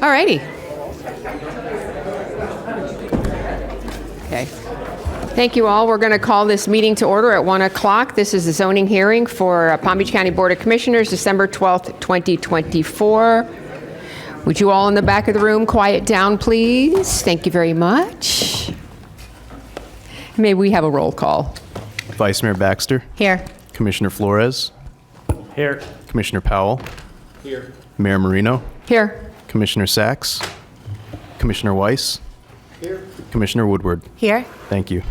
All righty. Okay. Thank you all. We're going to call this meeting to order at 1 o'clock. This is the zoning hearing for Palm Beach County Board of Commissioners, December 12th, 2024. Would you all in the back of the room quiet down, please? Thank you very much. May we have a roll call? Vice Mayor Baxter. Here. Commissioner Flores. Here. Commissioner Powell. Here. Mayor Marino. Here. Commissioner Sachs. Commissioner Weiss. Here. Commissioner Woodward. Here. Thank you.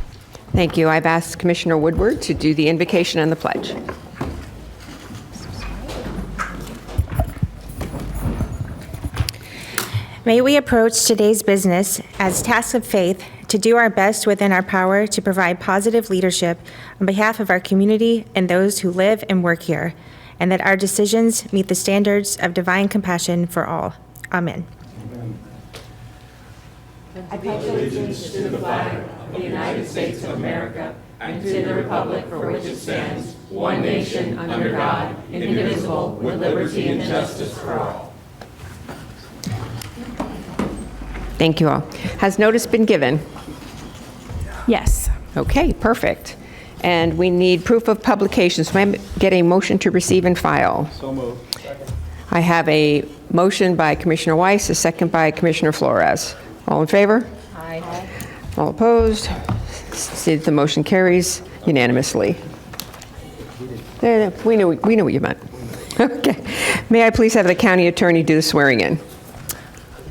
Thank you. I've asked Commissioner Woodward to do the invocation and the pledge. May we approach today's business as tasks of faith to do our best within our power to provide positive leadership on behalf of our community and those who live and work here, and that our decisions meet the standards of divine compassion for all. Amen. I pledge allegiance to the flag of the United States of America and to the republic for which it stands, one nation, under God, indivisible, with liberty and justice for all. Thank you all. Has notice been given? Yes. Okay, perfect. And we need proof of publications. May I get a motion to receive and file? So moved. Second. I have a motion by Commissioner Weiss, a second by Commissioner Flores. All in favor? Aye. All opposed? See that the motion carries unanimously. There, we knew what you meant. Okay. May I please have the county attorney do the swearing in?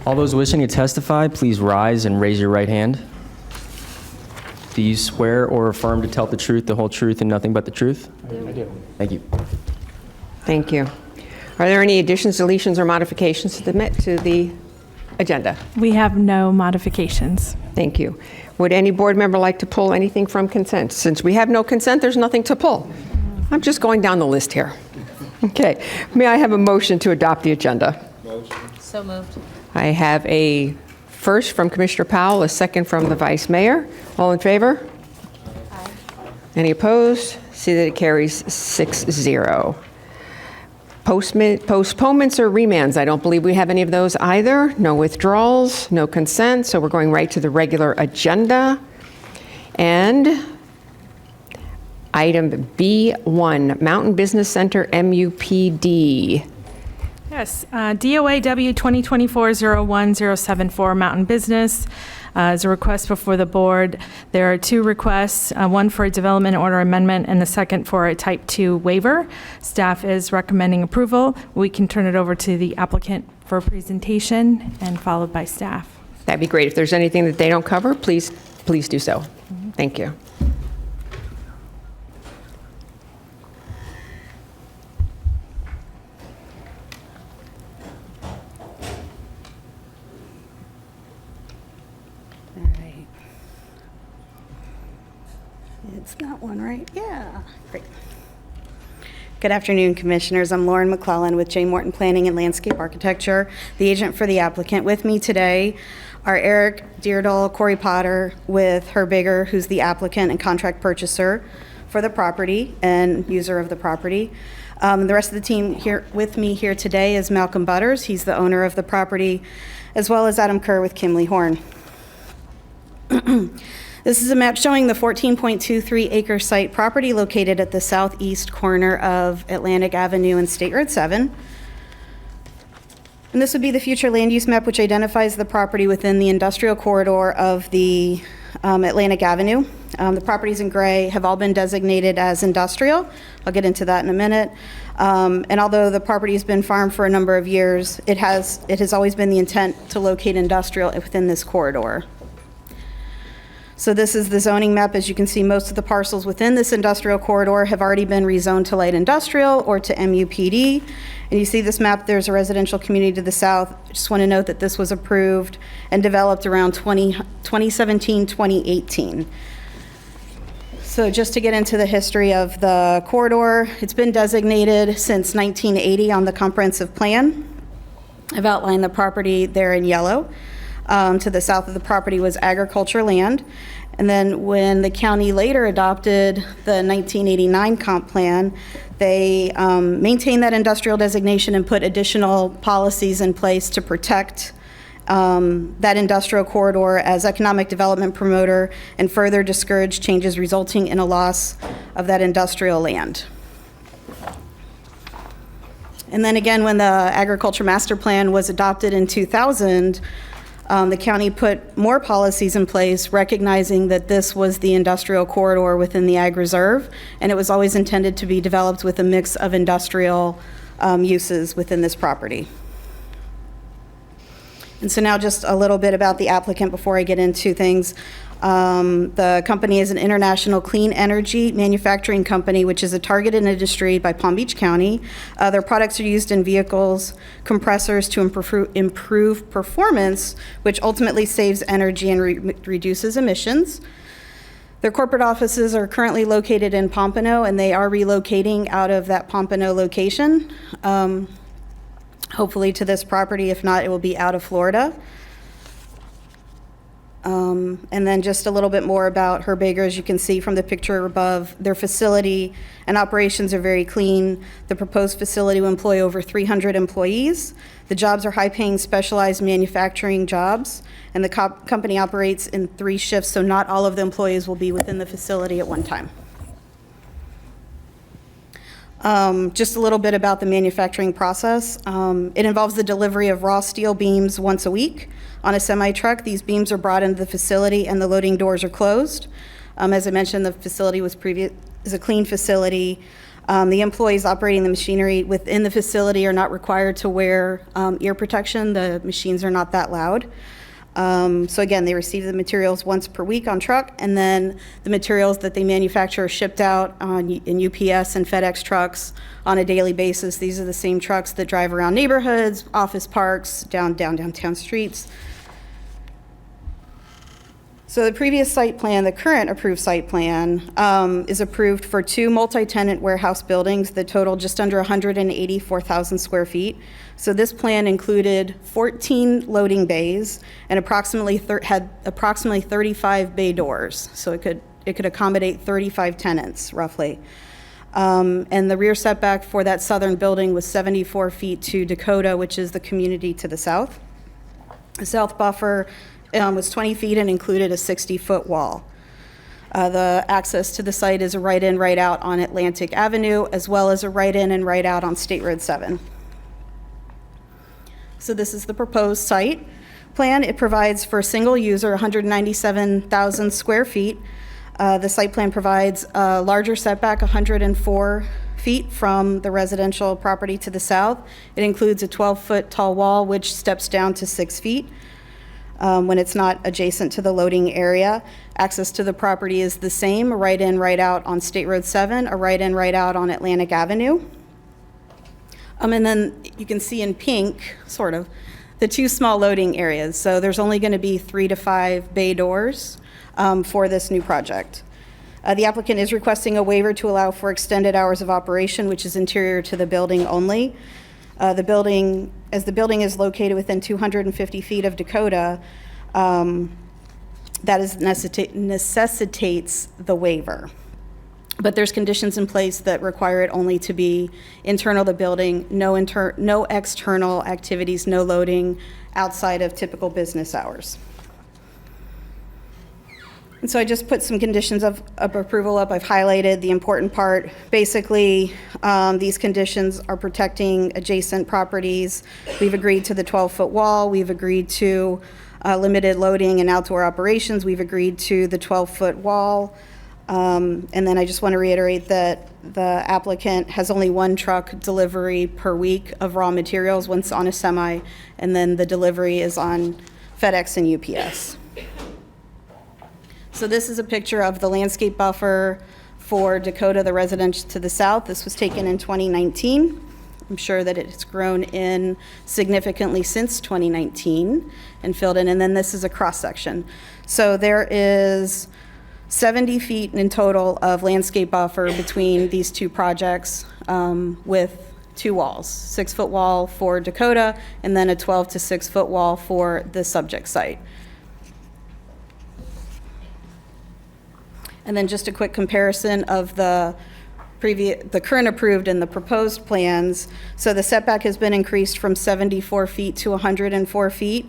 All those wishing to testify, please rise and raise your right hand. Do you swear or affirm to tell the truth, the whole truth, and nothing but the truth? I do. Thank you. Thank you. Are there any additions, deletions, or modifications to submit to the agenda? We have no modifications. Thank you. Would any board member like to pull anything from consent? Since we have no consent, there's nothing to pull. I'm just going down the list here. Okay. May I have a motion to adopt the agenda? Motion. So moved. I have a first from Commissioner Powell, a second from the Vice Mayor. All in favor? Aye. Any opposed? See that it carries 6-0. Postponements or remands, I don't believe we have any of those either. No withdrawals, no consent, so we're going right to the regular agenda. And item B1, Mountain Business Center MUPD. Yes, DOAW 2024-01074 Mountain Business is a request before the board. There are two requests, one for a development order amendment and the second for a type 2 waiver. Staff is recommending approval. We can turn it over to the applicant for a presentation and followed by staff. That'd be great. If there's anything that they don't cover, please do so. Thank you. It's not one, right? Yeah. Great. Good afternoon, Commissioners. I'm Lauren McClellan with J. Morton Planning and Landscape Architecture, the agent for the applicant. With me today are Eric Deardahl, Corey Potter with Herb Bigger, who's the applicant and contract purchaser for the property and user of the property. The rest of the team here with me here today is Malcolm Butters. He's the owner of the property, as well as Adam Kerr with Kimley Horn. This is a map showing the 14.23 acre site property located at the southeast corner of Atlantic Avenue and State Road 7. And this would be the future land use map, which identifies the property within the industrial corridor of the Atlantic Avenue. The properties in gray have all been designated as industrial. I'll get into that in a minute. And although the property has been farmed for a number of years, it has always been the intent to locate industrial within this corridor. So this is the zoning map. As you can see, most of the parcels within this industrial corridor have already been rezoned to light industrial or to MUPD. And you see this map, there's a residential community to the south. I just want to note that this was approved and developed around 2017, 2018. So just to get into the history of the corridor, it's been designated since 1980 on the comprehensive plan. I've outlined the property there in yellow. To the south of the property was agriculture land. And then when the county later adopted the 1989 comp plan, they maintained that industrial designation and put additional policies in place to protect that industrial corridor as economic development promoter and further discourage changes resulting in a loss of that industrial land. And then again, when the Agriculture Master Plan was adopted in 2000, the county put more policies in place recognizing that this was the industrial corridor within the Ag Reserve, and it was always intended to be developed with a mix of industrial uses within this property. And so now just a little bit about the applicant before I get into things. The company is an international clean energy manufacturing company, which is a targeted industry by Palm Beach County. Their products are used in vehicles, compressors to improve performance, which ultimately saves energy and reduces emissions. Their corporate offices are currently located in Pompano, and they are relocating out of that Pompano location, hopefully to this property. If not, it will be out of Florida. And then just a little bit more about Herbager. As you can see from the picture above, their facility and operations are very clean. The proposed facility will employ over 300 employees. The jobs are high-paying, specialized manufacturing jobs, and the company operates in 3 shifts, so not all of the employees will be within the facility at one time. Just a little bit about the manufacturing process. It involves the delivery of raw steel beams once a week on a semi-truck. These beams are brought into the facility and the loading doors are closed. As I mentioned, the facility is a clean facility. The employees operating the machinery within the facility are not required to wear ear protection. The machines are not that loud. So again, they receive the materials once per week on truck, and then the materials that they manufacture are shipped out in UPS and FedEx trucks on a daily basis. These are the same trucks that drive around neighborhoods, office parks, downtown streets. So the previous site plan, the current approved site plan, is approved for 2 multi-tenant warehouse buildings that total just under 184,000 square feet. So this plan included 14 loading bays and had approximately 35 bay doors. So it could accommodate 35 tenants, roughly. And the rear setback for that southern building was 74 feet to Dakota, which is the community to the south. The south buffer was 20 feet and included a 60-foot wall. The access to the site is a right-in, right-out on Atlantic Avenue, as well as a right-in and right-out on State Road 7. So this is the proposed site plan. It provides for a single user 197,000 square feet. The site plan provides a larger setback, 104 feet from the residential property to the south. It includes a 12-foot tall wall, which steps down to 6 feet. When it's not adjacent to the loading area. Access to the property is the same, a right-in, right-out on State Road 7, a right-in, right-out on Atlantic Avenue. And then you can see in pink, sort of, the 2 small loading areas. So there's only going to be 3 to 5 bay doors for this new project. The applicant is requesting a waiver to allow for extended hours of operation, which is interior to the building only. As the building is located within 250 feet of Dakota, that necessitates the waiver. But there's conditions in place that require it only to be internal to the building, no external activities, no loading outside of typical business hours. And so I just put some conditions of approval up. I've highlighted the important part. Basically, these conditions are protecting adjacent properties. We've agreed to the 12-foot wall. We've agreed to limited loading and outdoor operations. We've agreed to the 12-foot wall. And then I just want to reiterate that the applicant has only 1 truck delivery per week of raw materials, once on a semi, and then the delivery is on FedEx and UPS. So this is a picture of the landscape buffer for Dakota, the residence to the south. This was taken in 2019. I'm sure that it's grown in significantly since 2019 and filled in. And then this is a cross section. So there is 70 feet in total of landscape buffer between these 2 projects with 2 walls, 6-foot wall for Dakota and then a 12 to 6-foot wall for the subject site. And then just a quick comparison of the current approved and the proposed plans. So the setback has been increased from 74 feet to 104 feet.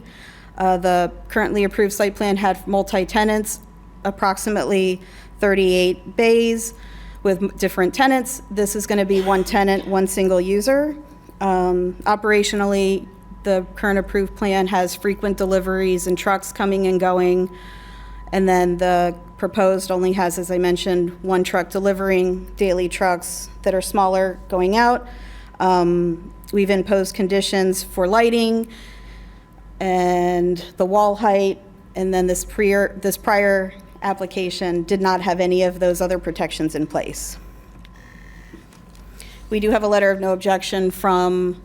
The currently approved site plan had multi-tenants, approximately 38 bays with different tenants. This is going to be one tenant, one single user. Operationally, the current approved plan has frequent deliveries and trucks coming and going. And then the proposed only has, as I mentioned, one truck delivering, daily trucks that are smaller going out. We've imposed conditions for lighting and the wall height, and then this prior application did not have any of those other protections in place. We do have a letter of no objection from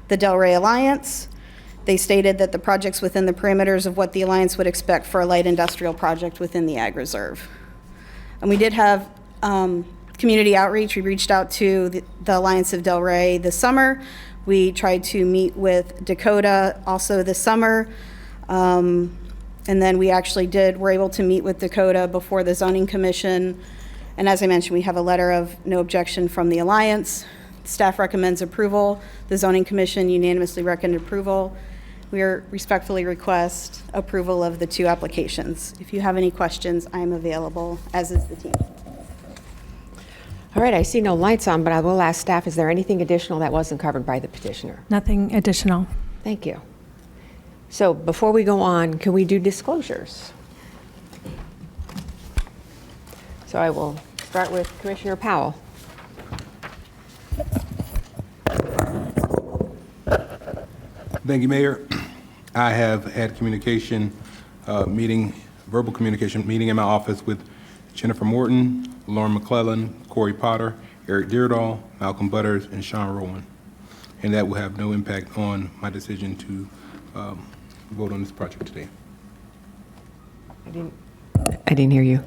the Delray Alliance. They stated that the project's within the parameters of what the Alliance would expect for a light industrial project within the Ag Reserve. And we did have community outreach. We reached out to the Alliance of Delray this summer. We tried to meet with Dakota also this summer. And then we actually were able to meet with Dakota before the Zoning Commission. And as I mentioned, we have a letter of no objection from the Alliance. Staff recommends approval. The Zoning Commission unanimously recommended approval. We respectfully request approval of the two applications. If you have any questions, I am available, as is the team. All right, I see no lights on, but I will ask staff, is there anything additional that wasn't covered by the petitioner? Nothing additional. Thank you. So before we go on, can we do disclosures? So I will start with Commissioner Powell. Thank you, Mayor. I have had verbal communication meeting in my office with Jennifer Morton, Lauren McClellan, Corey Potter, Eric Deardahl, Malcolm Butters, and Sean Rowan. And that will have no impact on my decision to vote on this project today. I didn't hear you.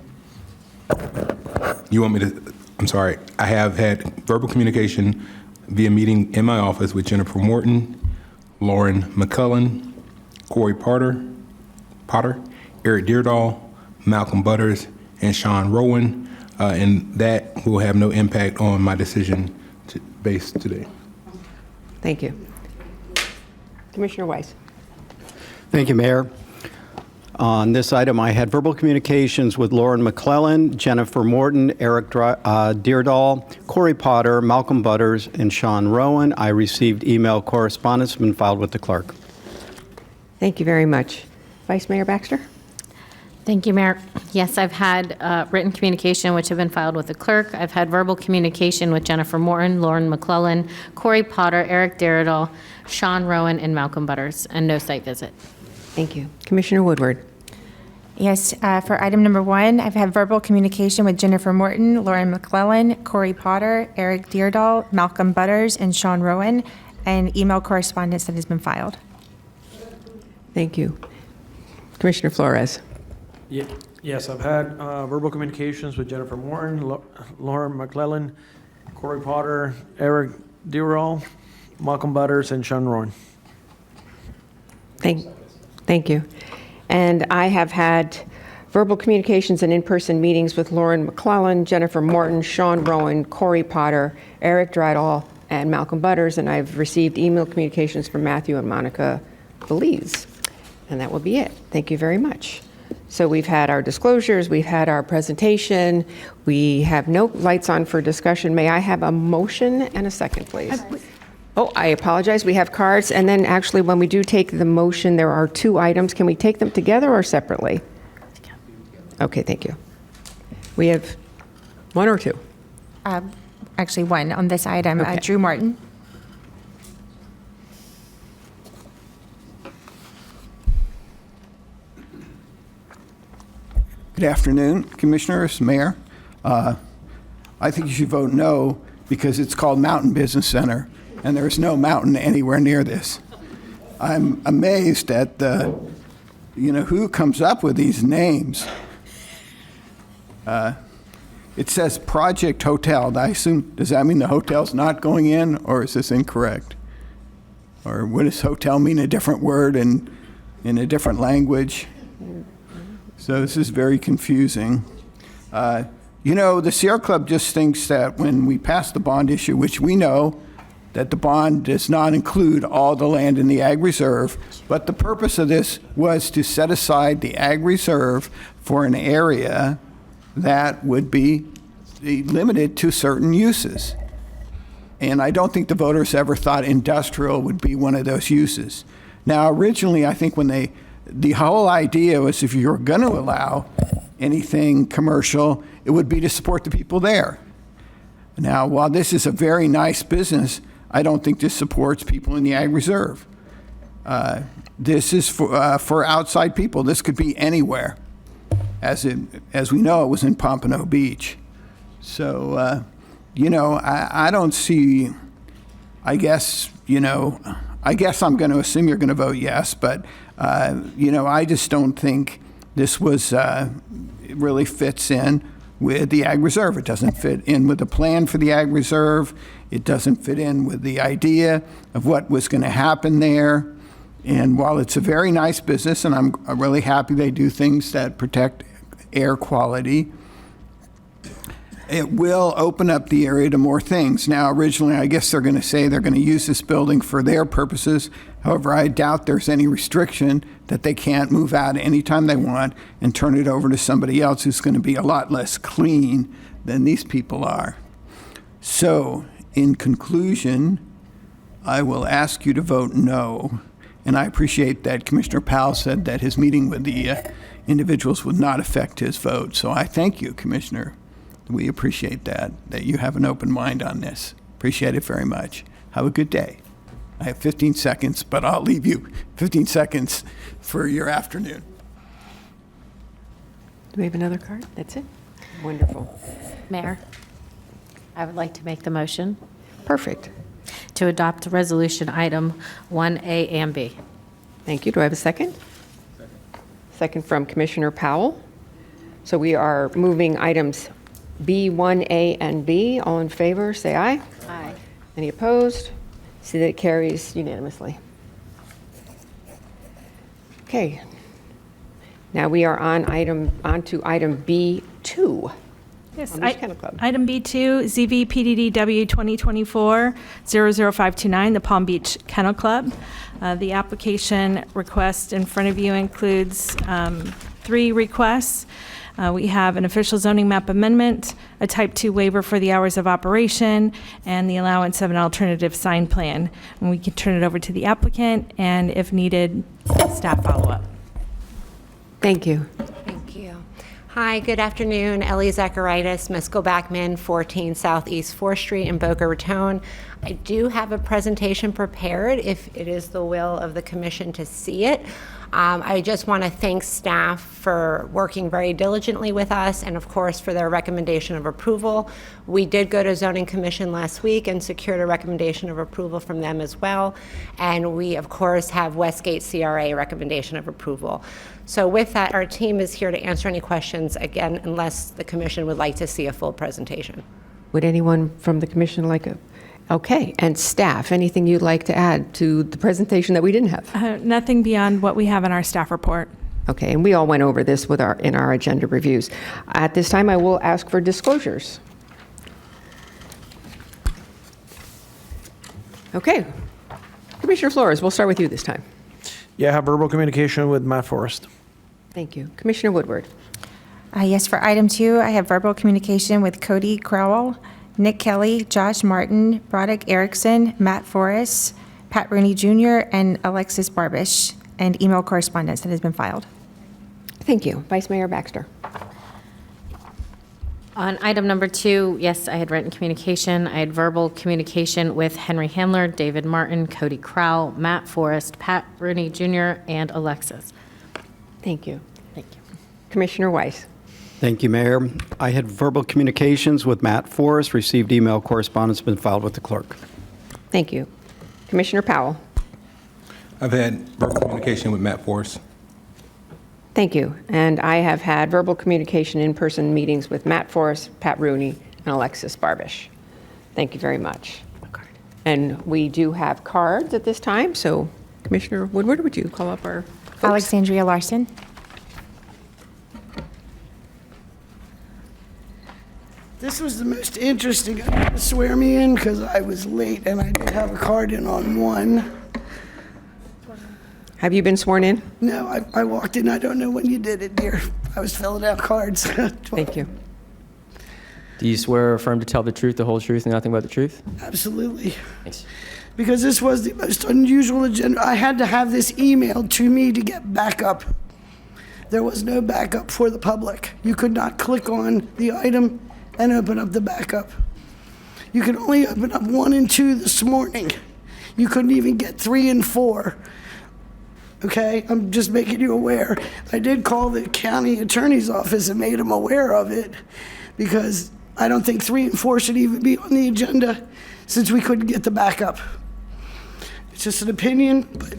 You want me to, I'm sorry, I have had verbal communication via meeting in my office with Jennifer Morton, Lauren McCullen, Corey Potter, Eric Deardahl, Malcolm Butters, and Sean Rowan, and that will have no impact on my decision based today. Thank you. Commissioner Weiss. Thank you, Mayor. On this item, I had verbal communications with Lauren McClellan, Jennifer Morton, Eric Deardahl, Corey Potter, Malcolm Butters, and Sean Rowan. I received email correspondence been filed with the clerk. Thank you very much. Vice Mayor Baxter? Thank you, Mayor. Yes, I've had written communication, which have been filed with the clerk. I've had verbal communication with Jennifer Morton, Lauren McClellan, Corey Potter, Eric Deardahl, Sean Rowan, and Malcolm Butters, and no site visit. Thank you. Commissioner Woodward. Yes, for item number 1, I've had verbal communication with Jennifer Morton, Lauren McClellan, Corey Potter, Eric Deardahl, Malcolm Butters, and Sean Rowan, and email correspondence that has been filed. Thank you. Commissioner Flores. Yes, I've had verbal communications with Jennifer Morton, Lauren McClellan, Corey Potter, Eric Deardahl, Malcolm Butters, and Sean Rowan. Thank you. And I have had verbal communications and in-person meetings with Lauren McClellan, Jennifer Morton, Sean Rowan, Corey Potter, Eric Deardahl, and Malcolm Butters, and I've received email communications from Matthew and Monica Belize. And that will be it. Thank you very much. So we've had our disclosures, we've had our presentation, we have no lights on for discussion. May I have a motion and a second, please? Oh, I apologize. We have cards. And then actually, when we do take the motion, there are 2 items. Can we take them together or separately? Okay, thank you. We have 1 or 2? Actually, 1 on this item. Okay. Drew Martin. Good afternoon, Commissioners, Mayor. I think you should vote no because it's called Mountain Business Center, and there's no mountain anywhere near this. I'm amazed at who comes up with these names. It says Project Hotel. I assume, does that mean the hotel's not going in, or is this incorrect? Or what does hotel mean, a different word in a different language? So this is very confusing. The Sierra Club just thinks that when we pass the bond issue, which we know that the bond does not include all the land in the ag reserve, but the purpose of this was to set aside the ag reserve for an area that would be limited to certain uses. And I don't think the voters ever thought industrial would be one of those uses. Now, originally, I think when the whole idea was if you were going to allow anything commercial, it would be to support the people there. Now, while this is a very nice business, I don't think this supports people in the ag reserve. This is for outside people. This could be anywhere. As we know, it was in Pompano Beach. So, I don't see, I guess I'm going to assume you're going to vote yes, but, I just don't think this was, it really fits in with the ag reserve. It doesn't fit in with the plan for the ag reserve. It doesn't fit in with the idea of what was going to happen there. And while it's a very nice business, and I'm really happy they do things that protect air quality, it will open up the area to more things. Now, originally, I guess they're going to say they're going to use this building for their purposes. However, I doubt there's any restriction that they can't move out anytime they want and turn it over to somebody else who's going to be a lot less clean than these people are. So, in conclusion, I will ask you to vote no. And I appreciate that Commissioner Powell said that his meeting with the individuals would not affect his vote. So I thank you, Commissioner. We appreciate that you have an open mind on this. Appreciate it very much. Have a good day. I have 15 seconds, but I'll leave you 15 seconds for your afternoon. Do we have another card? That's it? Wonderful. Mayor, I would like to make the motion Perfect. to adopt resolution item 1A and B. Thank you. Do I have a second? Second from Commissioner Powell. So we are moving items B, 1A, and B. All in favor, say aye. Aye. Any opposed? See that it carries unanimously. Okay. Now we are on to item B2. Yes, Palm Beach Kennel Club. item B2, ZV PDDW 2024-00529, the Palm Beach Kennel Club. The application request in front of you includes 3 requests. We have an official zoning map amendment, a type 2 waiver for the hours of operation, and the allowance of an alternative sign plan. And we can turn it over to the applicant, and if needed, staff follow-up. Thank you. Thank you. Hi, good afternoon. Ellie Zacharias, Misco Backman, 14 Southeast 4th Street in Boca Raton. I do have a presentation prepared if it is the will of the commission to see it. I just want to thank staff for working very diligently with us and, of course, for their recommendation of approval. We did go to Zoning Commission last week and secured a recommendation of approval from them as well. And we, of course, have Westgate CRA recommendation of approval. So with that, our team is here to answer any questions, again, unless the commission would like to see a full presentation. Would anyone from the commission like a... Okay, and staff, anything you'd like to add to the presentation that we didn't have? Nothing beyond what we have in our staff report. Okay, and we all went over this in our agenda reviews. At this time, I will ask for disclosures. Okay, Commissioner Flores, we'll start with you this time. Yeah, I have verbal communication with Matt Forrest. Thank you. Commissioner Woodward. Yes, for item 2, I have verbal communication with Cody Crowell, Nick Kelly, Josh Martin, Broderick Erickson, Matt Forrest, Pat Rooney Jr., and Alexis Barbish, and email correspondence that has been filed. Thank you. Vice Mayor Baxter. On item number 2, yes, I had written communication. I had verbal communication with Henry Handler, David Martin, Cody Crowell, Matt Forrest, Pat Rooney Jr., and Alexis. Thank you. Thank you. Commissioner Weiss. Thank you, Mayor. I had verbal communications with Matt Forrest, received email correspondence, been filed with the clerk. Thank you. Commissioner Powell. I've had verbal communication with Matt Forrest. Thank you. And I have had verbal communication in-person meetings with Matt Forrest, Pat Rooney, and Alexis Barbish. Thank you very much. And we do have cards at this time, so Commissioner Woodward, would you call up our folks? This was the most interesting. I had to swear me in because I was late and I did have a card in on one. Have you been sworn in? No, I walked in. I don't know when you did it, dear. I was filling out cards. Thank you. Do you swear or affirm to tell the truth, the whole truth, and nothing but the truth? Absolutely. Thanks. Because this was the most unusual agenda. I had to have this emailed to me to get backup. There was no backup for the public. You could not click on the item and open up the backup. You could only open up 1 and 2 this morning. You couldn't even get 3 and 4. Okay, I'm just making you aware. I did call the county attorney's office and made them aware of it because I don't think 3 and 4 should even be on the agenda since we couldn't get the backup. It's just an opinion, but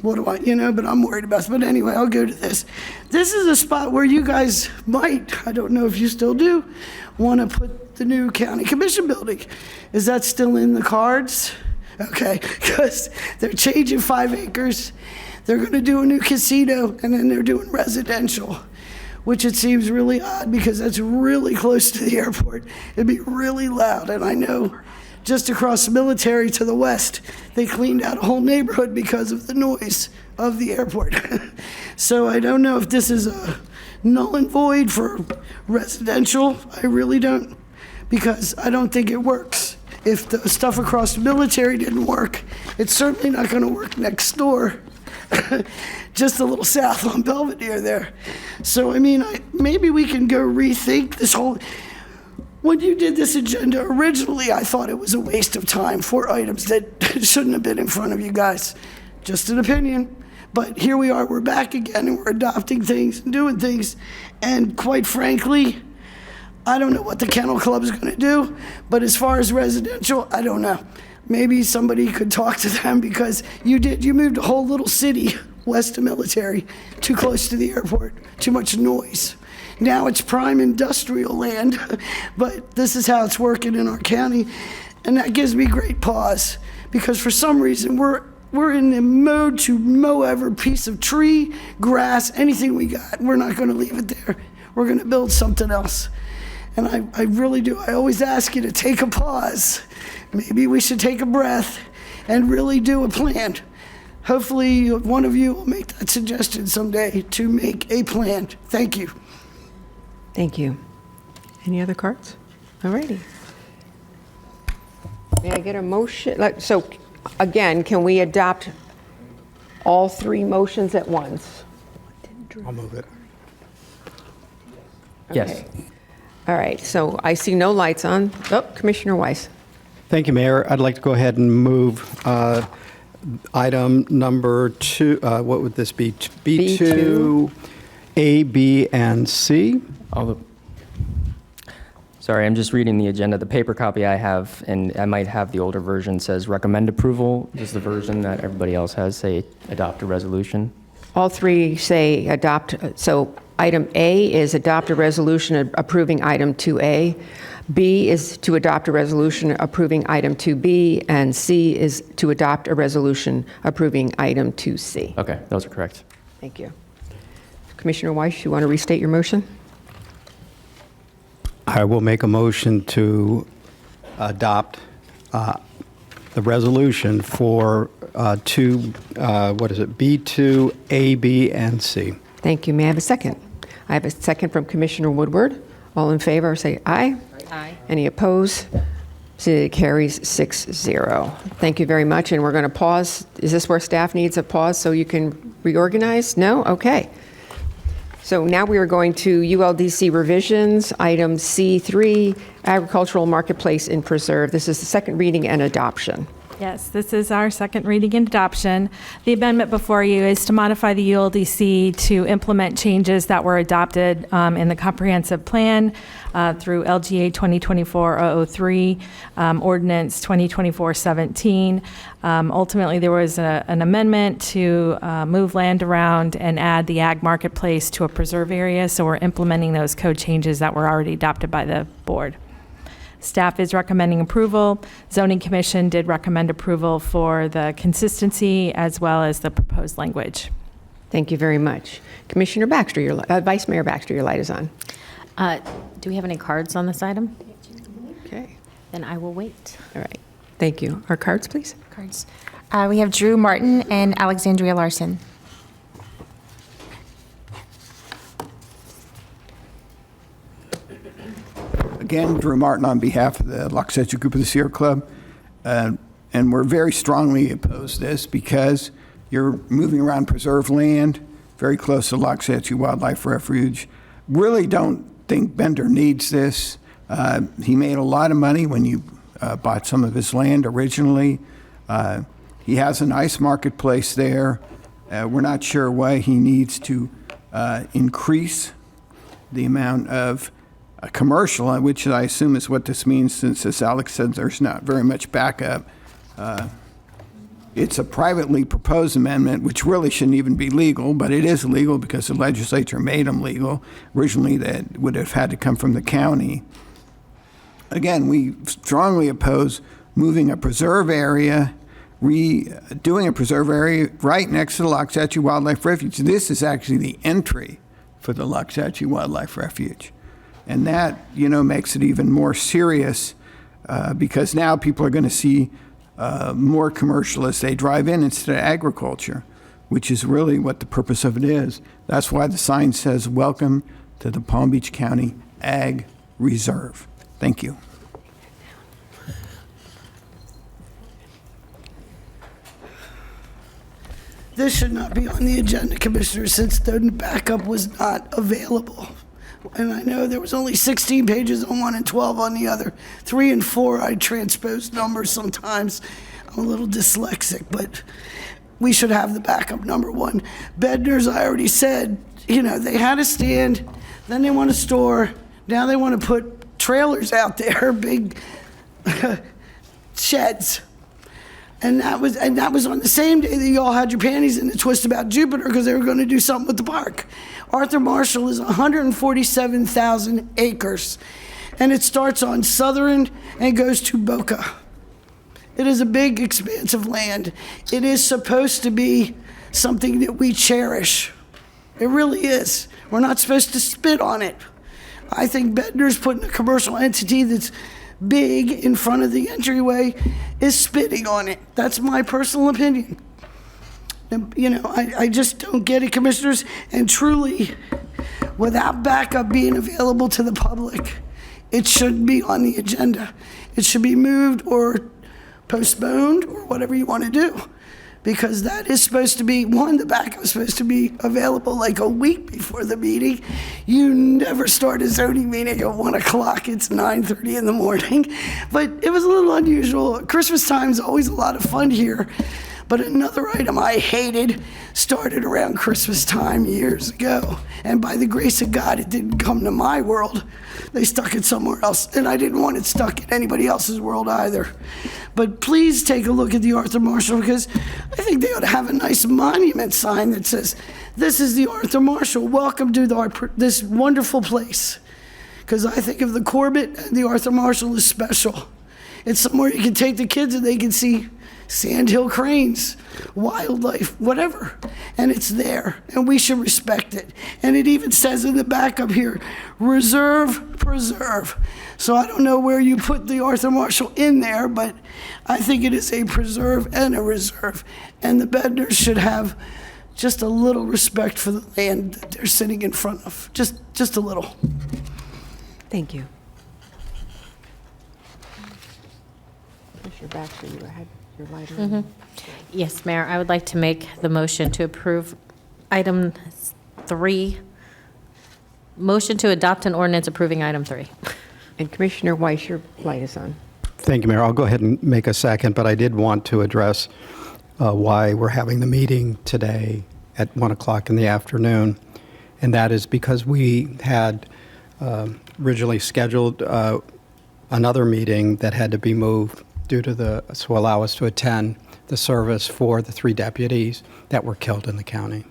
what do I, but I'm worried about it. But anyway, I'll go to this. This is a spot where you guys might, I don't know if you still do, want to put the new county commission building. Is that still in the cards? Okay, because they're changing 5 acres. They're going to do a new casino, and then they're doing residential, which it seems really odd because that's really close to the airport. It'd be really loud, and I know just across the military to the west, they cleaned out a whole neighborhood because of the noise of the airport. So I don't know if this is a null and void for residential. I really don't, because I don't think it works. If the stuff across the military didn't work, it's certainly not going to work next door. Just a little south on Belvedere there. So, I mean, maybe we can go rethink this whole... When you did this agenda originally, I thought it was a waste of time for items that shouldn't have been in front of you guys. Just an opinion. But here we are, we're back again, and we're adopting things and doing things. And quite frankly, I don't know what the Kennel Club is going to do, but as far as residential, I don't know. Maybe somebody could talk to them because you moved a whole little city west of military, too close to the airport, too much noise. Now it's prime industrial land, but this is how it's working in our county. And that gives me great pause because for some reason we're in the mode to mow every piece of tree, grass, anything we got. We're not going to leave it there. We're going to build something else. And I really do. I always ask you to take a pause. Maybe we should take a breath and really do a plan. Hopefully one of you will make that suggestion someday to make a plan. Thank you. Thank you. Any other cards? All righty. May I get a motion? So again, can we adopt all 3 motions at once? I'll move it. Yes. Okay. All right, so I see no lights on. Oh, Commissioner Weiss. Thank you, Mayor. I'd like to go ahead and move item number 2, what would this be? B2, A, B, and C. Sorry, I'm just reading the agenda. The paper copy I have, and I might have the older version, says recommend approval. Does the version that everybody else has say adopt a resolution? All 3 say adopt, so item A is adopt a resolution approving item 2A. B is to adopt a resolution approving item 2B, and C is to adopt a resolution approving item 2C. Okay, those are correct. Thank you. Commissioner Weiss, you want to restate your motion? I will make a motion to adopt the resolution for B2, A, B, and C. Thank you. May I have a second? I have a second from Commissioner Woodward. All in favor, say aye. Aye. Any opposed? So it carries 6-0. Thank you very much, and we're going to pause. Is this where staff needs a pause so you can reorganize? No? Okay. So now we are going to ULDC revisions, item C3, agricultural marketplace in preserve. This is the second reading and adoption. Yes, this is our second reading and adoption. The amendment before you is to modify the ULDC to implement changes that were adopted in the comprehensive plan through LGA 2024-003, Ordinance 2024-17. Ultimately, there was an amendment to move land around and add the ag marketplace to a preserve area, so we're implementing those code changes that were already adopted by the board. Staff is recommending approval. Zoning Commission did recommend approval for the consistency as well as the proposed language. Thank you very much. Commissioner Baxter, Vice Mayor Baxter, your light is on. Do we have any cards on this item? Okay, Then I will wait. all right. Thank you. Our cards, please. Cards. We have Drew Martin and Alexandria Larson. Again, Drew Martin on behalf of the Loxahatchee Group of the Sierra Club. And we're very strongly opposed to this because you're moving around preserved land very close to Loxahatchee Wildlife Refuge. Really don't think Bender needs this. He made a lot of money when you bought some of his land originally. He has a nice marketplace there. We're not sure why he needs to increase the amount of commercial, which I assume is what this means, since, as Alex said, there's not very much backup. It's a privately proposed amendment, which really shouldn't even be legal, but it is legal because the legislature made them legal. Originally, that would have had to come from the county. Again, we strongly oppose moving a preserve area, doing a preserve area right next to the Loxahatchee Wildlife Refuge. This is actually the entry for the Loxahatchee Wildlife Refuge. And that, makes it even more serious because now people are going to see more commercial as they drive in instead of agriculture, which is really what the purpose of it is. That's why the sign says, "Welcome to the Palm Beach County Ag Reserve." Thank you. This should not be on the agenda, Commissioner, since the backup was not available. And I know there was only 16 pages on one and 12 on the other. 3 and 4, I transpose numbers sometimes. I'm a little dyslexic, but we should have the backup, number one. Bednar's, I already said, they had a stand, then they want a store, now they want to put trailers out there, big sheds. And that was on the same day that you all had your panties in a twist about Jupiter because they were going to do something with the park. Arthur Marshall is 147,000 acres, and it starts on Southern and goes to Boca. It is a big expanse of land. It is supposed to be something that we cherish. It really is. We're not supposed to spit on it. I think Bednar's putting a commercial entity that's big in front of the entryway is spitting on it. That's my personal opinion. And, I just don't get it, Commissioners. And truly, without backup being available to the public, it shouldn't be on the agenda. It should be moved or postponed or whatever you want to do. Because that is supposed to be, the backup is supposed to be available like a week before the meeting. You never start a zoning meeting at 1 o'clock. It's 9:30 in the morning. But it was a little unusual. Christmas time is always a lot of fun here. But another item I hated started around Christmas time years ago. And by the grace of God, it didn't come to my world. They stuck it somewhere else. And I didn't want it stuck in anybody else's world either. But please take a look at the Arthur Marshall, because I think they ought to have a nice monument sign that says, "This is the Arthur Marshall. Welcome to this wonderful place." Because I think of the Corbett and the Arthur Marshall is special. It's somewhere you can take the kids and they can see sandhill cranes, wildlife, whatever. And it's there, and we should respect it. And it even says in the back up here, reserve, preserve. So I don't know where you put the Arthur Marshall in there, but I think it is a preserve and a reserve. And the Bednars should have just a little respect for the land that they're sitting in front of. Just a little. Thank you. Commissioner Baxter, you had your light on. Yes, Mayor, I would like to make the motion to approve item 3. Motion to adopt an ordinance approving item 3. And Commissioner Weiss, your light is on. Thank you, Mayor. I'll go ahead and make a second, but I did want to address why we're having the meeting today at 1 o'clock in the afternoon. And that is because we had originally scheduled another meeting that had to be moved due to to allow us to attend the service for the 3 deputies that were killed in the county.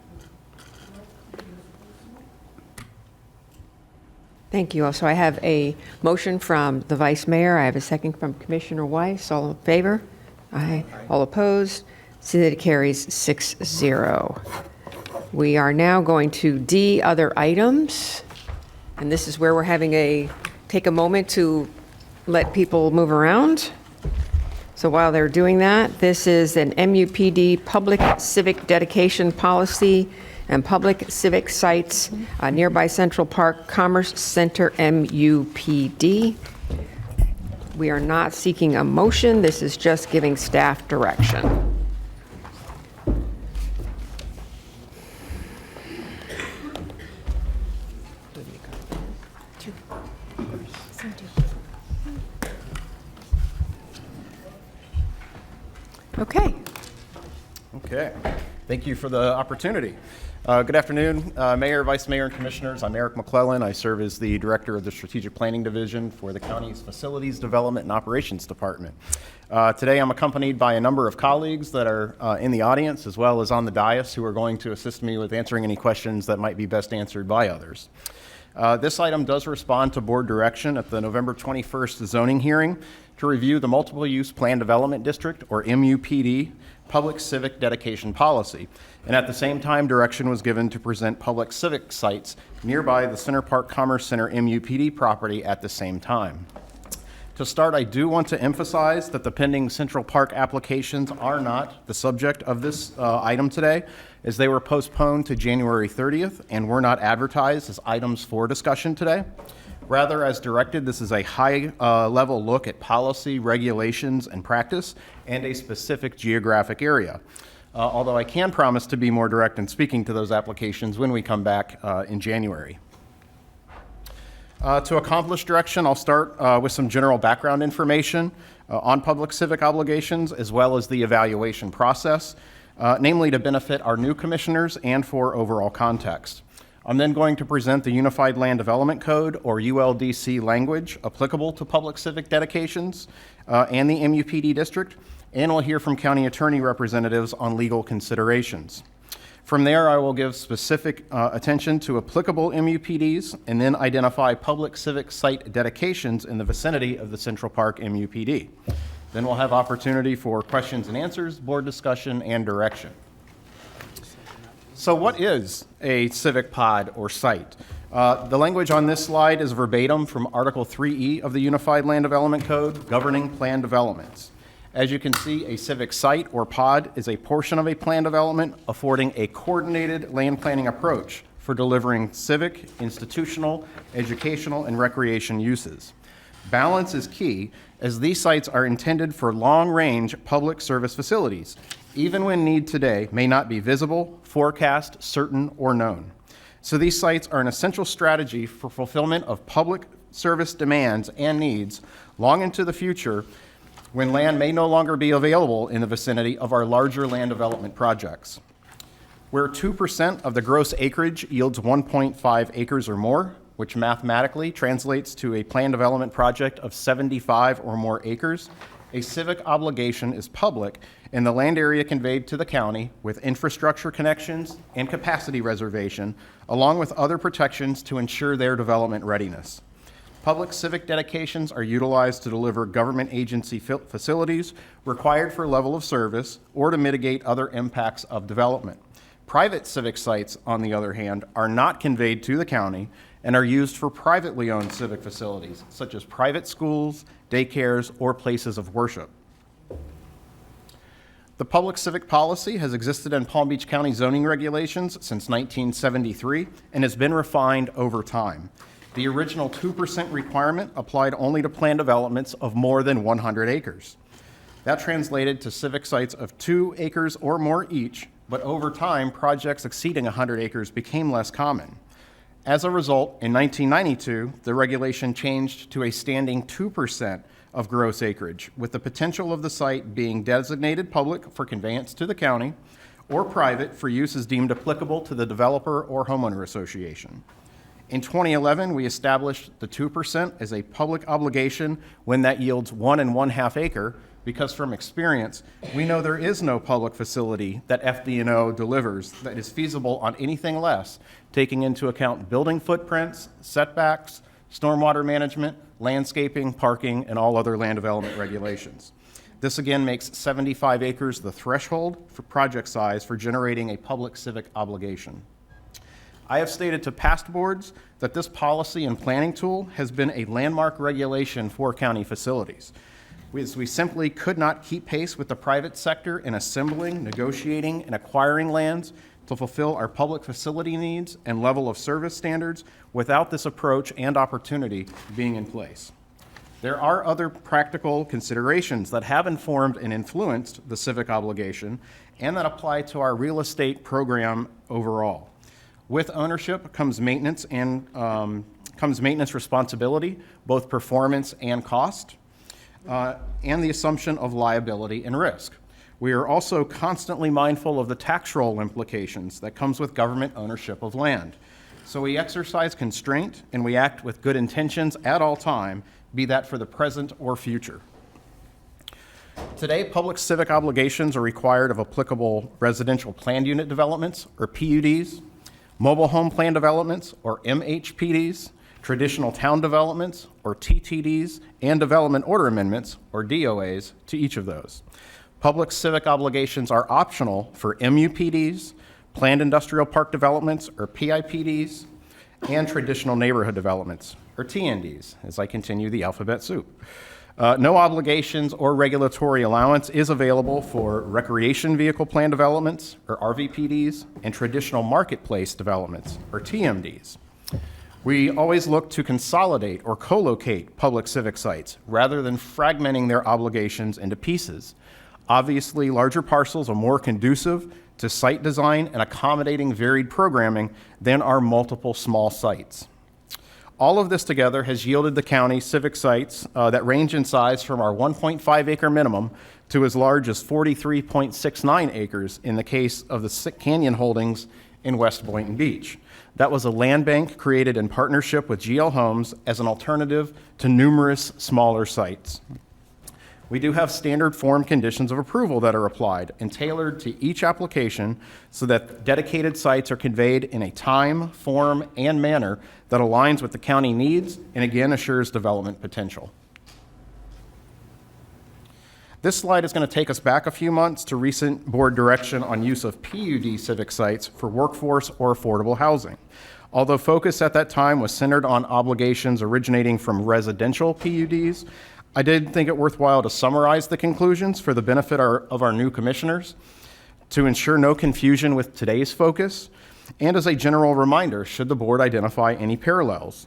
Thank you. So I have a motion from the Vice Mayor. I have a second from Commissioner Weiss. All in favor? Aye. All opposed? See that it carries 6-0. We are now going to D, other items. And this is where we're having take a moment to let people move around. So while they're doing that, this is an MUPD public civic dedication policy and public civic sites, nearby Central Park Commerce Center, MUPD. We are not seeking a motion. This is just giving staff direction. Okay. Okay. Thank you for the opportunity. Good afternoon, Mayor, Vice Mayor, and Commissioners. I'm Eric McClellan. I serve as the Director of the Strategic Planning Division for the county's Facilities Development and Operations Department. Today I'm accompanied by a number of colleagues that are in the audience as well as on the dais who are going to assist me with answering any questions that might be best answered by others. This item does respond to board direction at the November 21st zoning hearing to review the Multiple Use Plan Development District, or MUPD, public civic dedication policy. And at the same time, direction was given to present public civic sites nearby the Center Park Commerce Center MUPD property at the same time. To start, I do want to emphasize that the pending Central Park applications are not the subject of this item today, as they were postponed to January 30th and were not advertised as items for discussion today. Rather, as directed, this is a high-level look at policy, regulations, and practice, and a specific geographic area. Although I can promise to be more direct in speaking to those applications when we come back in January. To accomplish direction, I'll start with some general background information on public civic obligations, as well as the evaluation process, namely to benefit our new commissioners and for overall context. I'm then going to present the Unified Land Development Code, or ULDC language, applicable to public civic dedications and the MUPD district, and we'll hear from county attorney representatives on legal considerations. From there, I will give specific attention to applicable MUPDs and then identify public civic site dedications in the vicinity of the Central Park MUPD. Then we'll have opportunity for questions and answers, board discussion, and direction. So what is a civic pod or site? The language on this slide is verbatim from Article 3E of the Unified Land Development Code governing plan developments. As you can see, a civic site or pod is a portion of a plan development affording a coordinated land planning approach for delivering civic, institutional, educational, and recreation uses. Balance is key, as these sites are intended for long-range public service facilities, even when need today may not be visible, forecast, certain, or known. So these sites are an essential strategy for fulfillment of public service demands and needs long into the future, when land may no longer be available in the vicinity of our larger land development projects. Where 2% of the gross acreage yields 1.5 acres or more, which mathematically translates to a plan development project of 75 or more acres, a civic obligation is public in the land area conveyed to the county with infrastructure connections and capacity reservation, along with other protections to ensure their development readiness. Public civic dedications are utilized to deliver government agency facilities required for level of service or to mitigate other impacts of development. Private civic sites, on the other hand, are not conveyed to the county and are used for privately owned civic facilities, such as private schools, daycares, or places of worship. The public civic policy has existed in Palm Beach County zoning regulations since 1973 and has been refined over time. The original 2% requirement applied only to plan developments of more than 100 acres. That translated to civic sites of 2 acres or more each, but over time, projects exceeding 100 acres became less common. As a result, in 1992, the regulation changed to a standing 2% of gross acreage, with the potential of the site being designated public for conveyance to the county or private for uses deemed applicable to the developer or homeowner association. In 2011, we established the 2% as a public obligation when that yields 1 1/2 acre, because from experience, we know there is no public facility that FDNO delivers that is feasible on anything less, taking into account building footprints, setbacks, stormwater management, landscaping, parking, and all other land development regulations. This again makes 75 acres the threshold for project size for generating a public civic obligation. I have stated to past boards that this policy and planning tool has been a landmark regulation for county facilities. We simply could not keep pace with the private sector in assembling, negotiating, and acquiring lands to fulfill our public facility needs and level of service standards without this approach and opportunity being in place. There are other practical considerations that have informed and influenced the civic obligation and that apply to our real estate program overall. With ownership comes maintenance responsibility, both performance and cost, and the assumption of liability and risk. We are also constantly mindful of the tax roll implications that comes with government ownership of land. So we exercise constraint and we act with good intentions at all time, be that for the present or future. Today, public civic obligations are required of applicable residential planned unit developments, or PUDs, mobile home plan developments, or MHPDs, traditional town developments, or TTDs, and development order amendments, or DOAs, to each of those. Public civic obligations are optional for MUPDs, planned industrial park developments, or PIPDs, and traditional neighborhood developments, or TNDs, as I continue the alphabet soup. No obligations or regulatory allowance is available for recreation vehicle plan developments, or RVPDs, and traditional marketplace developments, or TMDs. We always look to consolidate or co-locate public civic sites rather than fragmenting their obligations into pieces. Obviously, larger parcels are more conducive to site design and accommodating varied programming than are multiple small sites. All of this together has yielded the county civic sites that range in size from our 1.5 acre minimum to as large as 43.69 acres in the case of the Canyon Holdings in West Boynton Beach. That was a land bank created in partnership with GL Homes as an alternative to numerous smaller sites. We do have standard form conditions of approval that are applied and tailored to each application so that dedicated sites are conveyed in a time, form, and manner that aligns with the county needs and again assures development potential. This slide is going to take us back a few months to recent board direction on use of PUD civic sites for workforce or affordable housing. Although focus at that time was centered on obligations originating from residential PUDs, I did think it worthwhile to summarize the conclusions for the benefit of our new commissioners to ensure no confusion with today's focus, and as a general reminder, should the board identify any parallels.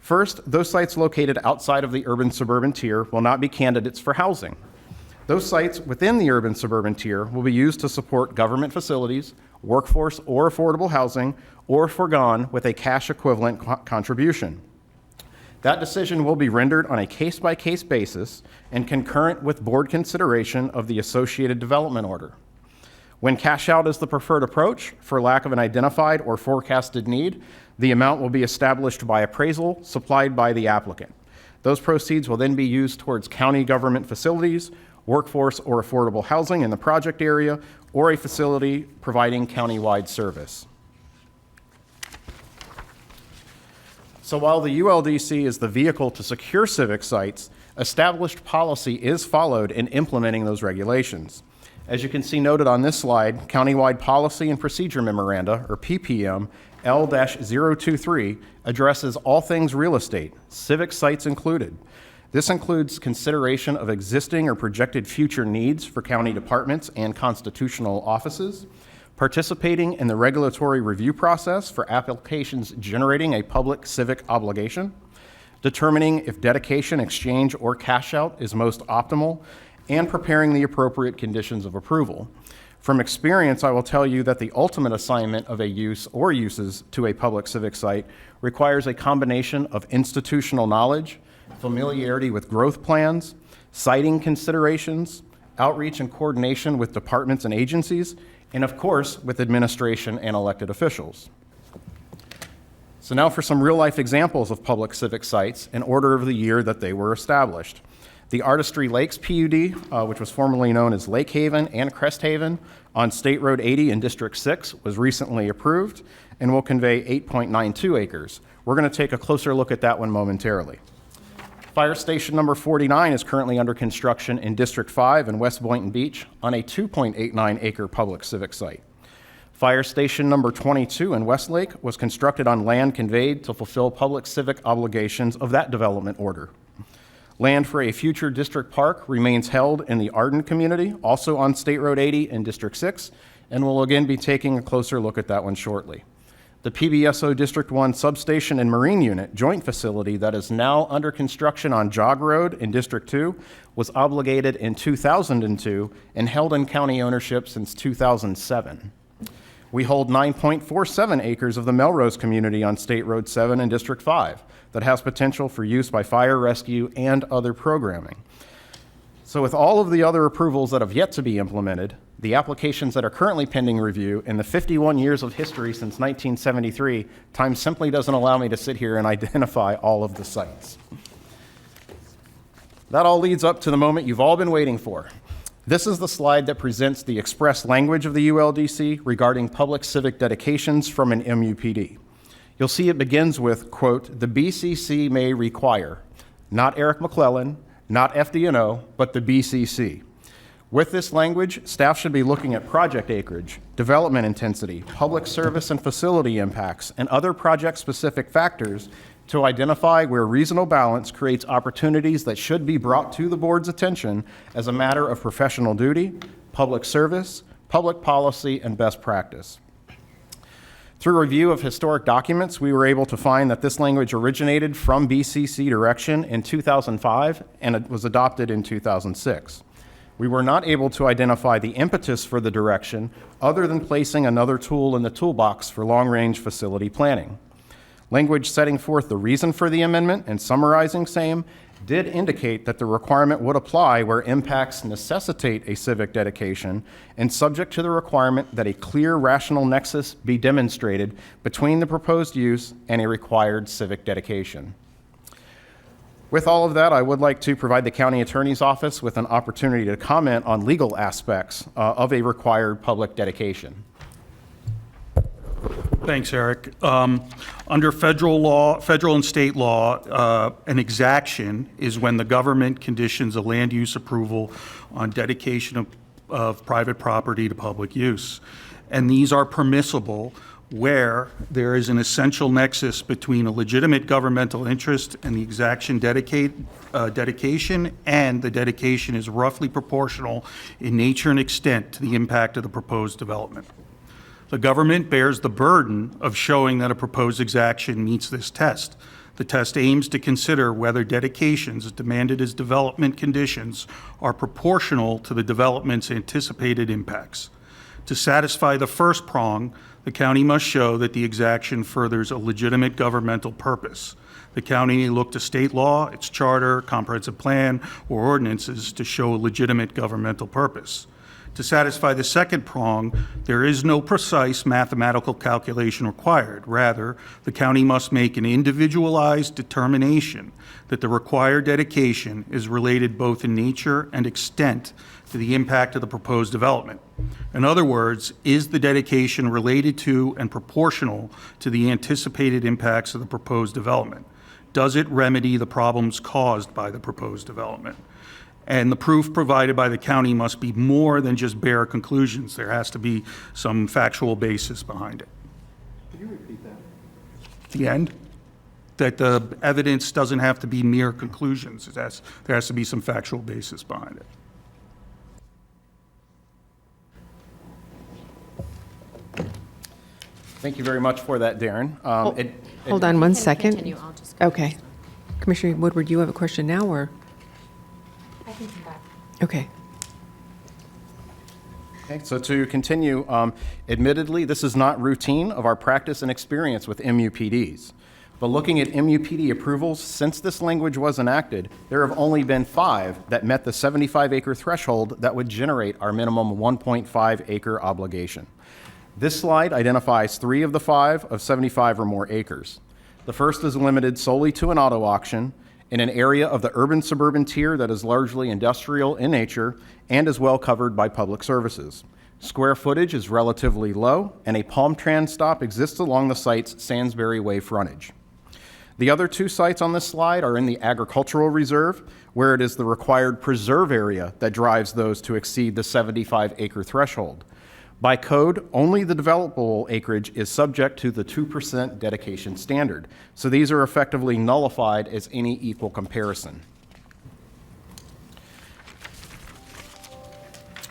First, those sites located outside of the urban-suburban tier will not be candidates for housing. Those sites within the urban-suburban tier will be used to support government facilities, workforce or affordable housing, or foregone with a cash equivalent contribution. That decision will be rendered on a case-by-case basis and concurrent with board consideration of the associated development order. When cash out is the preferred approach, for lack of an identified or forecasted need, the amount will be established by appraisal supplied by the applicant. Those proceeds will then be used towards county government facilities, workforce or affordable housing in the project area, or a facility providing county-wide service. So while the ULDC is the vehicle to secure civic sites, established policy is followed in implementing those regulations. As you can see noted on this slide, Countywide Policy and Procedure Memoranda, or PPM, L-023, addresses all things real estate, civic sites included. This includes consideration of existing or projected future needs for county departments and constitutional offices, participating in the regulatory review process for applications generating a public civic obligation, determining if dedication, exchange, or cash out is most optimal, and preparing the appropriate conditions of approval. From experience, I will tell you that the ultimate assignment of a use or uses to a public civic site requires a combination of institutional knowledge, familiarity with growth plans, siting considerations, outreach and coordination with departments and agencies, and of course, with administration and elected officials. So now for some real-life examples of public civic sites in order of the year that they were established. The Artistry Lakes PUD, which was formerly known as Lake Haven and Crest Haven on State Road 80 in District 6, was recently approved and will convey 8.92 acres. We're going to take a closer look at that one momentarily. Fire Station number 49 is currently under construction in District 5 in West Boynton Beach on a 2.89 acre public civic site. Fire Station Number 22 in Westlake was constructed on land conveyed to fulfill public civic obligations of that development order. Land for a future district park remains held in the Arden community, also on State Road 80 in District 6, and we'll again be taking a closer look at that one shortly. The PBSO District 1 Substation and Marine Unit joint facility that is now under construction on Jog Road in District 2 was obligated in 2002 and held in county ownership since 2007. We hold 9.47 acres of the Melrose community on State Road 7 in District 5 that has potential for use by fire rescue and other programming. So with all of the other approvals that have yet to be implemented, the applications that are currently pending review, and the 51 years of history since 1973, time simply doesn't allow me to sit here and identify all of the sites. That all leads up to the moment you've all been waiting for. This is the slide that presents the express language of the ULDC regarding public civic dedications from an MUPD. You'll see it begins with, quote, "The BCC may require," not Eric McClellan, not FDNO, but the BCC. With this language, staff should be looking at project acreage, development intensity, public service and facility impacts, and other project-specific factors to identify where reasonable balance creates opportunities that should be brought to the board's attention as a matter of professional duty, public service, public policy, and best practice. Through review of historic documents, we were able to find that this language originated from BCC direction in 2005 and it was adopted in 2006. We were not able to identify the impetus for the direction other than placing another tool in the toolbox for long-range facility planning. Language setting forth the reason for the amendment and summarizing same did indicate that the requirement would apply where impacts necessitate a civic dedication and subject to the requirement that a clear rational nexus be demonstrated between the proposed use and a required civic dedication. With all of that, I would like to provide the county attorney's office with an opportunity to comment on legal aspects of a required public dedication. Thanks, Eric. Under federal law, federal and state law, an exaction is when the government conditions a land use approval on dedication of private property to public use. And these are permissible where there is an essential nexus between a legitimate governmental interest and the exaction dedication, and the dedication is roughly proportional in nature and extent to the impact of the proposed development. The government bears the burden of showing that a proposed exaction meets this test. The test aims to consider whether dedications demanded as development conditions are proportional to the development's anticipated impacts. To satisfy the first prong, the county must show that the exaction furthers a legitimate governmental purpose. The county may look to state law, its charter, comprehensive plan, or ordinances to show a legitimate governmental purpose. To satisfy the second prong, there is no precise mathematical calculation required. Rather, the county must make an individualized determination that the required dedication is related both in nature and extent to the impact of the proposed development. In other words, is the dedication related to and proportional to the anticipated impacts of the proposed development? Does it remedy the problems caused by the proposed development? And the proof provided by the county must be more than just bare conclusions. There has to be some factual basis behind it. Could you repeat that? The end? That the evidence doesn't have to be mere conclusions. There has to be some factual basis behind it. Thank you very much for that, Darren. Hold on one second. Continue, I'll just- Okay. Commissioner Woodward, you have a question now, or? I can come back. Okay. Okay, so to continue, admittedly, this is not routine of our practice and experience with MUPDs. But looking at MUPD approvals since this language was enacted, there have only been 5 that met the 75-acre threshold that would generate our minimum 1.5-acre obligation. This slide identifies 3 of the 5 of 75 or more acres. The first is limited solely to an auto auction in an area of the urban-suburban tier that is largely industrial in nature and is well covered by public services. Square footage is relatively low, and a Palm-Trans stop exists along the site's Sandsbury Way frontage. The other 2 sites on this slide are in the agricultural reserve, where it is the required preserve area that drives those to exceed the 75-acre threshold. By code, only the developable acreage is subject to the 2% dedication standard. So these are effectively nullified as any equal comparison.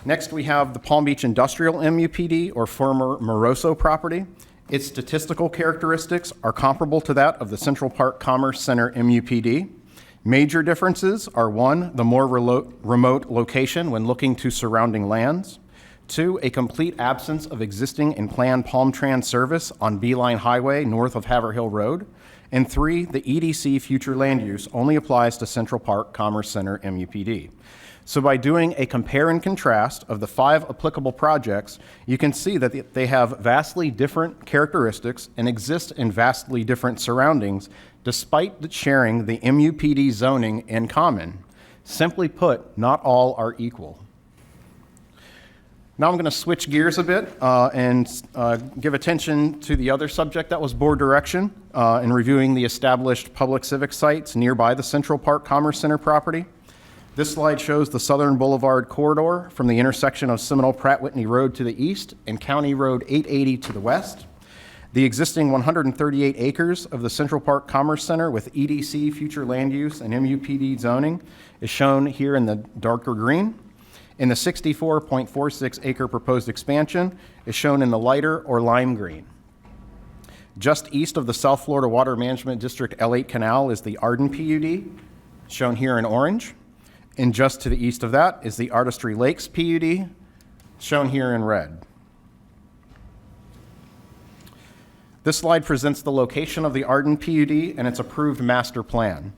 Next, we have the Palm Beach Industrial MUPD, or former Moroso property. Its statistical characteristics are comparable to that of the Central Park Commerce Center MUPD. Major differences are: 1, the more remote location when looking to surrounding lands; 2, a complete absence of existing and planned Palm Trans service on Beeline Highway north of Haverhill Road; and 3, the EDC future land use only applies to Central Park Commerce Center MUPD. So by doing a compare and contrast of the 5 applicable projects, you can see that they have vastly different characteristics and exist in vastly different surroundings, despite sharing the MUPD zoning in common. Simply put, not all are equal. Now I'm going to switch gears a bit and give attention to the other subject that was board direction in reviewing the established public civic sites nearby the Central Park Commerce Center property. This slide shows the Southern Boulevard corridor from the intersection of Seminole Pratt Whitney Road to the east and County Road 880 to the west. The existing 138 acres of the Central Park Commerce Center with EDC future land use and MUPD zoning is shown here in the darker green. And the 64.46 acre proposed expansion is shown in the lighter or lime green. Just east of the South Florida Water Management District L8 Canal is the Arden PUD, shown here in orange. And just to the east of that is the Artistry Lakes PUD, shown here in red. This slide presents the location of the Arden PUD and its approved master plan.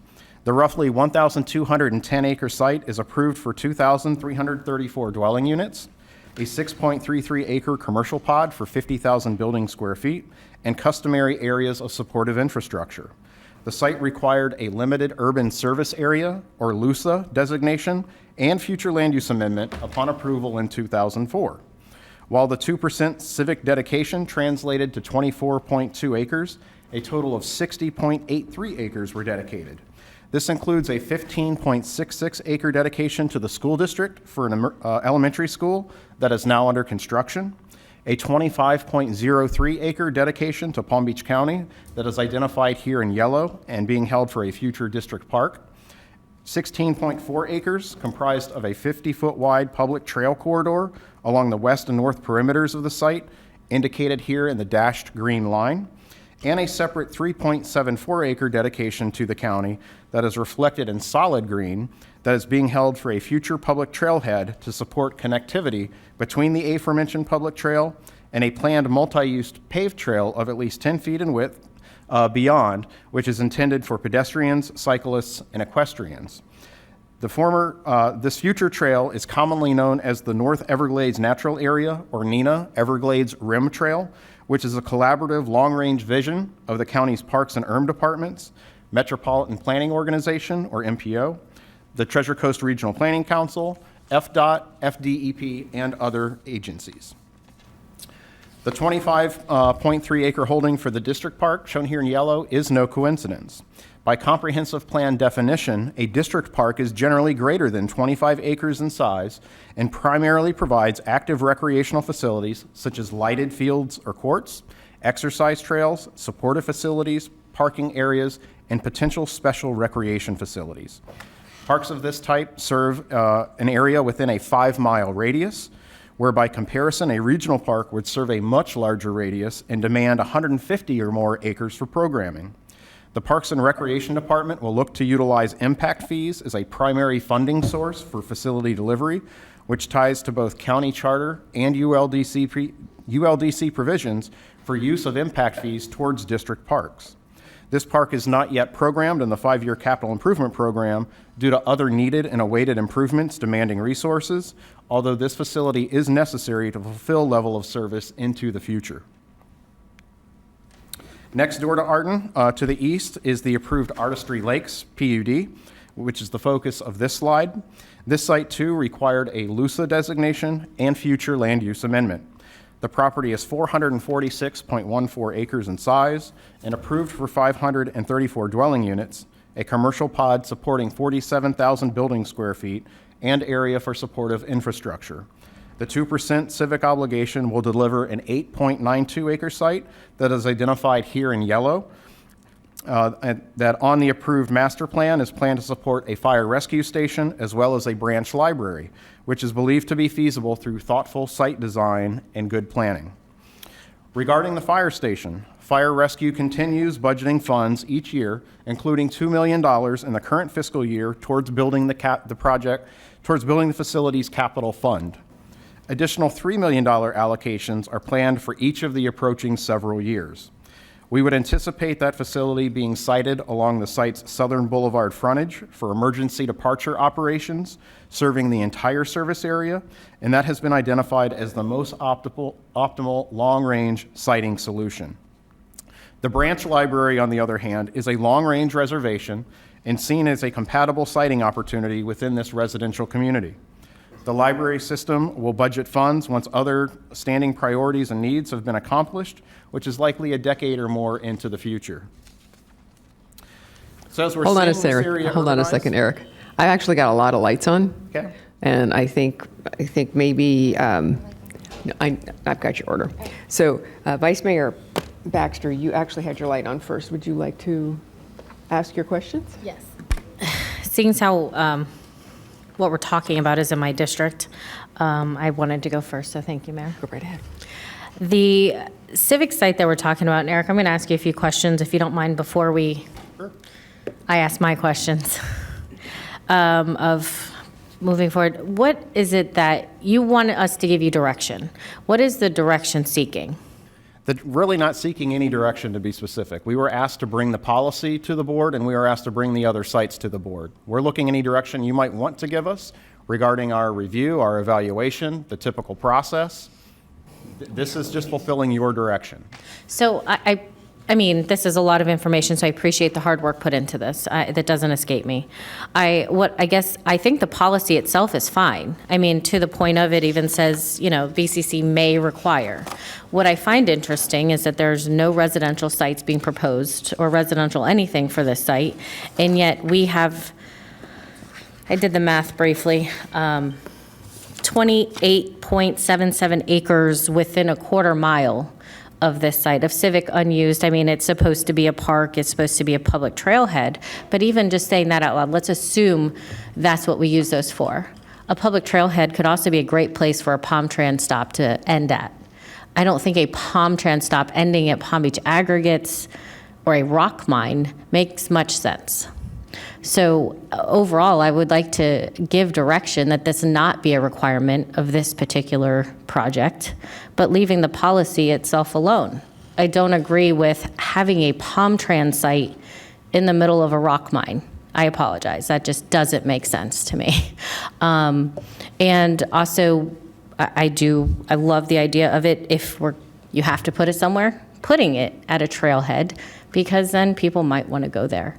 The roughly 1,210 acre site is approved for 2,334 dwelling units, a 6.33 acre commercial pod for 50,000 building square feet, and customary areas of supportive infrastructure. The site required a limited urban service area, or LUSA designation, and future land use amendment upon approval in 2004. While the 2% civic dedication translated to 24.2 acres, a total of 60.83 acres were dedicated. This includes a 15.66 acre dedication to the school district for an elementary school that is now under construction, a 25.03 acre dedication to Palm Beach County that is identified here in yellow and being held for a future district park, 16.4 acres comprised of a 50-foot wide public trail corridor along the west and north perimeters of the site, indicated here in the dashed green line, and a separate 3.74 acre dedication to the county that is reflected in solid green that is being held for a future public trailhead to support connectivity between the aforementioned public trail and a planned multi-use paved trail of at least 10 feet in width beyond, which is intended for pedestrians, cyclists, and equestrians. This future trail is commonly known as the North Everglades Natural Area, or NENA Everglades Rim Trail, which is a collaborative long-range vision of the county's Parks and ERM departments, Metropolitan Planning Organization, or MPO, the Treasure Coast Regional Planning Council, FDOT, FDEP, and other agencies. The 25.3 acre holding for the district park, shown here in yellow, is no coincidence. By comprehensive plan definition, a district park is generally greater than 25 acres in size and primarily provides active recreational facilities such as lighted fields or courts, exercise trails, supportive facilities, parking areas, and potential special recreation facilities. Parks of this type serve an area within a 5-mile radius, where by comparison, a regional park would serve a much larger radius and demand 150 or more acres for programming. The Parks and Recreation Department will look to utilize impact fees as a primary funding source for facility delivery, which ties to both county charter and ULDC provisions for use of impact fees towards district parks. This park is not yet programmed in the 5-year capital improvement program due to other needed and awaited improvements demanding resources, although this facility is necessary to fulfill level of service into the future. Next door to Arden, to the east, is the approved Artistry Lakes PUD, which is the focus of this slide. This site, too, required a LUSA designation and future land use amendment. The property is 446.14 acres in size and approved for 534 dwelling units, a commercial pod supporting 47,000 building square feet, and area for supportive infrastructure. The 2% civic obligation will deliver an 8.92 acre site that is identified here in yellow, and that on the approved master plan is planned to support a fire rescue station as well as a branch library, which is believed to be feasible through thoughtful site design and good planning. Regarding the fire station, fire rescue continues budgeting funds each year, including $2 million in the current fiscal year towards building the facility's capital fund. Additional $3 million allocations are planned for each of the approaching several years. We would anticipate that facility being sited along the site's southern boulevard frontage for emergency departure operations, serving the entire service area, and that has been identified as the most optimal long-range siting solution. The branch library, on the other hand, is a long-range reservation and seen as a compatible siting opportunity within this residential community. The library system will budget funds once other standing priorities and needs have been accomplished, which is likely a decade or more into the future. So as we're Hold on seeing a this second. area Hold on a urbanized- second, Eric. I actually got a lot of lights on. Okay. And I think maybe, no, I've got your order. So Vice Mayor Baxter, you actually had your light on first. Would you like to ask your questions? Yes. Seeing as how what we're talking about is in my district, I wanted to go first, so thank you, Mayor. Go right ahead. The civic site that we're talking about, and Eric, I'm going to ask you a few questions, if you don't mind, before I ask my questions of moving forward. What is it that you want us to give you direction? What is the direction seeking? Really not seeking any direction, to be specific. We were asked to bring the policy to the board, and we were asked to bring the other sites to the board. We're looking any direction you might want to give us regarding our review, our evaluation, the typical process. This is just fulfilling your direction. So I mean, this is a lot of information, so I appreciate the hard work put into this. That doesn't escape me. I think the policy itself is fine. I mean, to the point of it even says, BCC may require. What I find interesting is that there's no residential sites being proposed or residential anything for this site, and yet we have, I did the math briefly, 28.77 acres within a quarter mile of this site, of civic unused. I mean, it's supposed to be a park, it's supposed to be a public trailhead, but even just saying that out loud, let's assume that's what we use those for. A public trailhead could also be a great place for a Palm Tran stop to end at. I don't think a Palm Tran stop ending at Palm Beach Aggregates or a rock mine makes much sense. So overall, I would like to give direction that this not be a requirement of this particular project, but leaving the policy itself alone. I don't agree with having a Palm Tran site in the middle of a rock mine. I apologize. That just doesn't make sense to me. And also, I love the idea of it. If you have to put it somewhere, putting it at a trailhead, because then people might want to go there.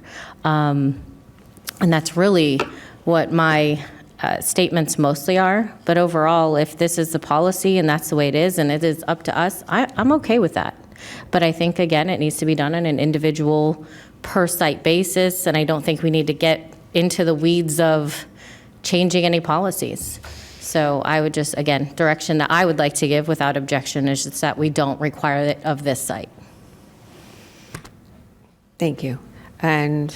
And that's really what my statements mostly are. But overall, if this is the policy and that's the way it is and it is up to us, I'm okay with that. But I think, again, it needs to be done on an individual per site basis, and I don't think we need to get into the weeds of changing any policies. So I would just, again, direction that I would like to give without objection is just that we don't require it of this site. Thank you. And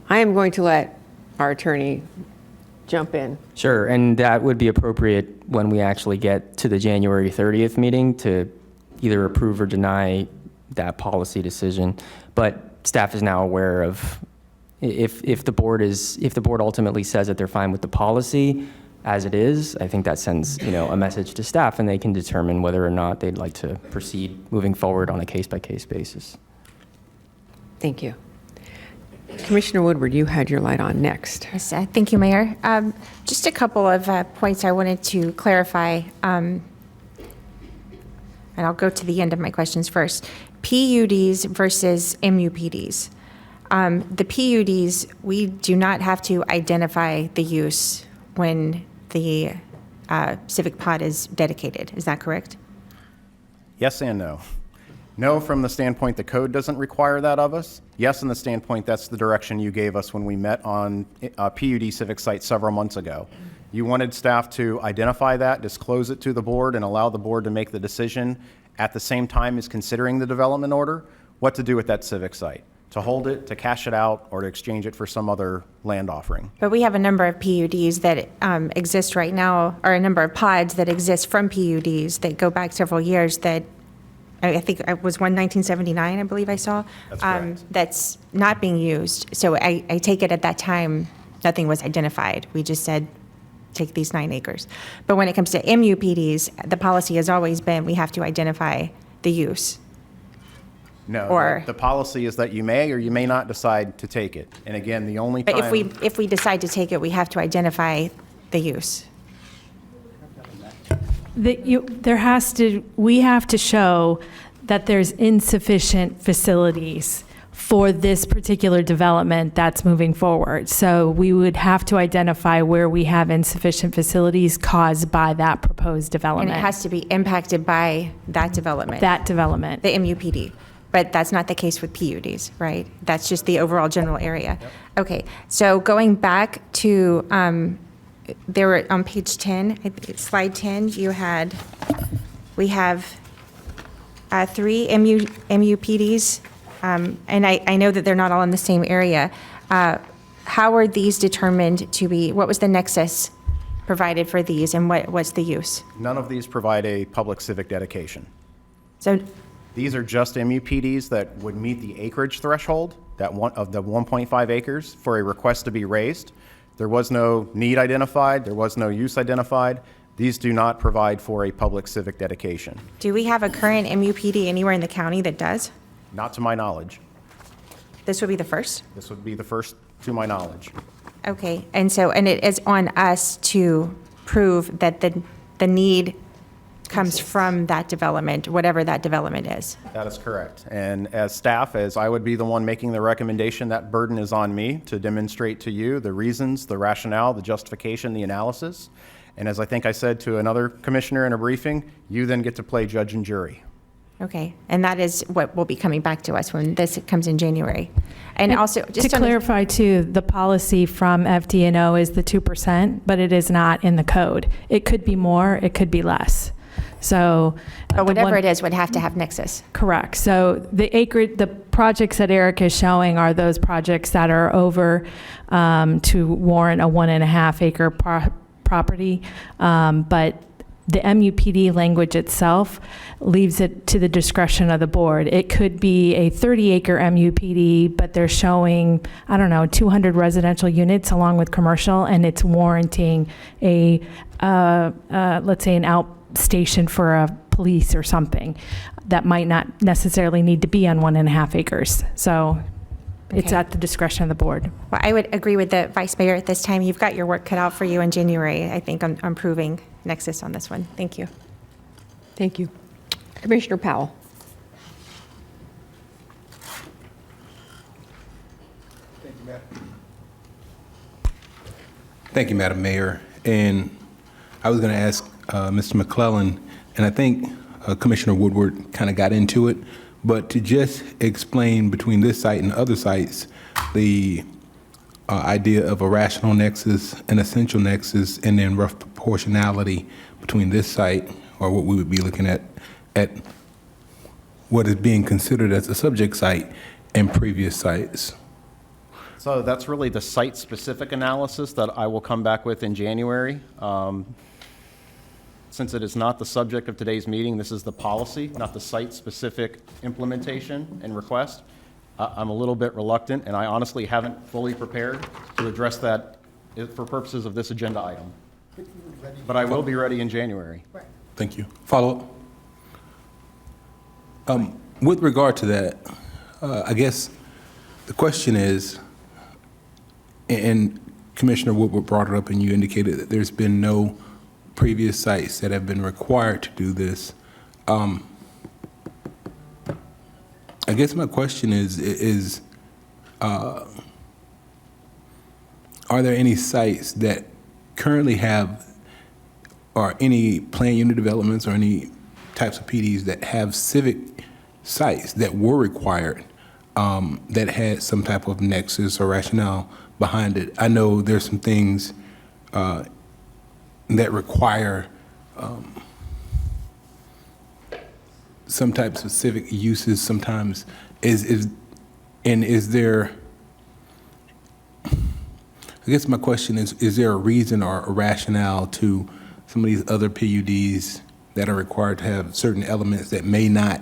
I am going to let our attorney jump in. Sure, and that would be appropriate when we actually get to the January 30th meeting to either approve or deny that policy decision. But staff is now aware of if the board ultimately says that they're fine with the policy as it is, I think that sends a message to staff, and they can determine whether or not they'd like to proceed moving forward on a case-by-case basis. Thank you. Commissioner Woodward, you had your light on next. Yes, thank you, Mayor. Just a couple of points I wanted to clarify, and I'll go to the end of my questions first. PUDs versus MUPDs. The PUDs, we do not have to identify the use when the civic pod is dedicated. Is that correct? Yes and no. No, from the standpoint the code doesn't require that of us. Yes, in the standpoint that's the direction you gave us when we met on PUD civic site several months ago. You wanted staff to identify that, disclose it to the board, and allow the board to make the decision at the same time as considering the development order, what to do with that civic site. To hold it, to cash it out, or to exchange it for some other land offering. But we have a number of PUDs that exist right now, or a number of pods that exist from PUDs that go back several years that, I think it was one 1979, I believe I saw. That's correct. That's not being used. So I take it at that time, nothing was identified. We just said, take these 9 acres. But when it comes to MUPDs, the policy has always been, we have to identify the use. No, Or- the policy is that you may or you may not decide to take it. And again, the only time. But if we decide to take it, we have to identify the use. We have to show that there's insufficient facilities for this particular development that's moving forward. So we would have to identify where we have insufficient facilities caused by that proposed And development. it has to be impacted by that development. That development. The MUPD. But that's not the case with PUDs, right? That's just the overall general area. Okay, so going back to, there were, on page 10, slide 10, we have 3 MUPDs, and I know that they're not all in the same area. How are these determined to be, what was the nexus provided for these, and what's the use? None of these provide a public civic dedication. So These are just MUPDs that would meet the acreage threshold, of the 1.5 acres, for a request to be raised. There was no need identified, there was no use identified. These do not provide for a public civic dedication. do we have a current MUPD anywhere in the county that does? Not to my knowledge. This would be the first? This would be the first to my knowledge. Okay, and it is on us to prove that the need comes from that development, whatever that development is. That is correct. And as staff, as I would be the one making the recommendation, that burden is on me to demonstrate to you the reasons, the rationale, the justification, the analysis. And as I think I said to another commissioner in a briefing, you then get to play judge and jury. Okay, and that is what will be coming back to us when this comes in January. And also, just to clarify too, the policy from FDNO is the 2%, but it is not in the code. It could be more, it could be less. So. But whatever it is would have to have nexus. Correct. So the projects that Eric is showing are those projects that are over to warrant a 1.5 acre property. But the MUPD language itself leaves it to the discretion of the board. It could be a 30-acre MUPD, but they're showing, 200 residential units along with commercial, and it's warranting a, let's say, an outstation for a police or something that might not necessarily need to be on 1.5 acres. So it's Okay. at the discretion of the board. Well, I would agree with the vice mayor at this time. You've got your work cut out for you in January, I think, on proving nexus on this one. Thank you. Thank you. Commissioner Powell. Thank you, Madam Mayor. And I was going to ask Mr. McClellan, and I think Commissioner Woodward kind of got into it, but to just explain between this site and other sites, the idea of a rational nexus, an essential nexus, and then rough proportionality between this site, or what we would be looking at what is being considered as a subject site, and previous sites. So that's really the site-specific analysis that I will come back with in January. Since it is not the subject of today's meeting, this is the policy, not the site-specific implementation and request. I'm a little bit reluctant, and I honestly haven't fully prepared to address that for purposes of this agenda item. But I will be ready in January. Thank you. Follow up? With regard to that, I guess the question is, and Commissioner Woodward brought it up and you indicated that there's been no previous sites that have been required to do this. I guess my question is are there any sites that currently have, or any planned unit developments or any types of PDs that have civic sites that were required that had some type of nexus or rationale behind it? I know there's some things that require some type of specific uses sometimes? Is there, I guess my question is there a reason or a rationale to some of these other PUDs that are required to have certain elements that may not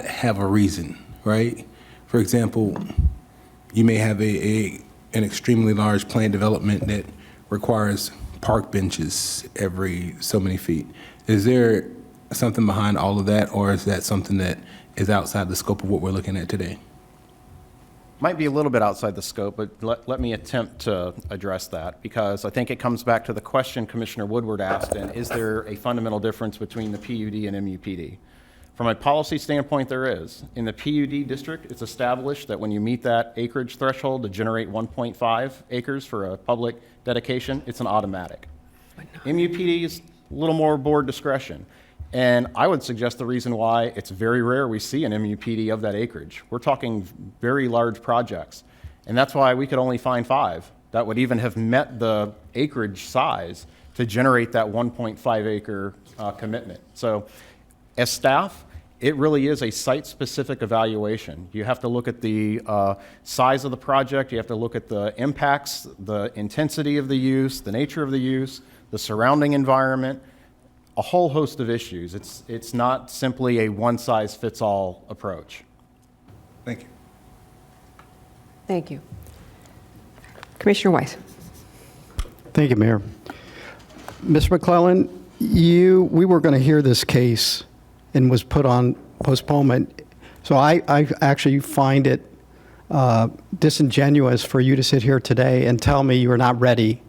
have a reason, right? For example, you may have an extremely large planned development that requires park benches every so many feet. Is there something behind all of that, or is that something that is outside the scope of what we're looking at today? Might be a little bit outside the scope, but let me attempt to address that, because I think it comes back to the question Commissioner Woodward asked, and is there a fundamental difference between the PUD and MUPD? From a policy standpoint, there is. In the PUD district, it's established that when you meet that acreage threshold to generate 1.5 acres for a public dedication, it's an automatic. MUPD is a little more board discretion. And I would suggest the reason why it's very rare we see an MUPD of that acreage. We're talking very large projects. And that's why we could only find 5 that would even have met the acreage size to generate that 1.5 acre commitment. So as staff, it really is a site-specific evaluation. You have to look at the size of the project, you have to look at the impacts, the intensity of the use, the nature of the use, the surrounding environment, a whole host of issues. It's not simply a one-size-fits-all approach. Thank you. Thank you. Commissioner Weiss. Thank you, Mayor. Mr. McClellan, we were going to hear this case and was put on postponement. So I actually find it disingenuous for you to sit here today and tell me you are not ready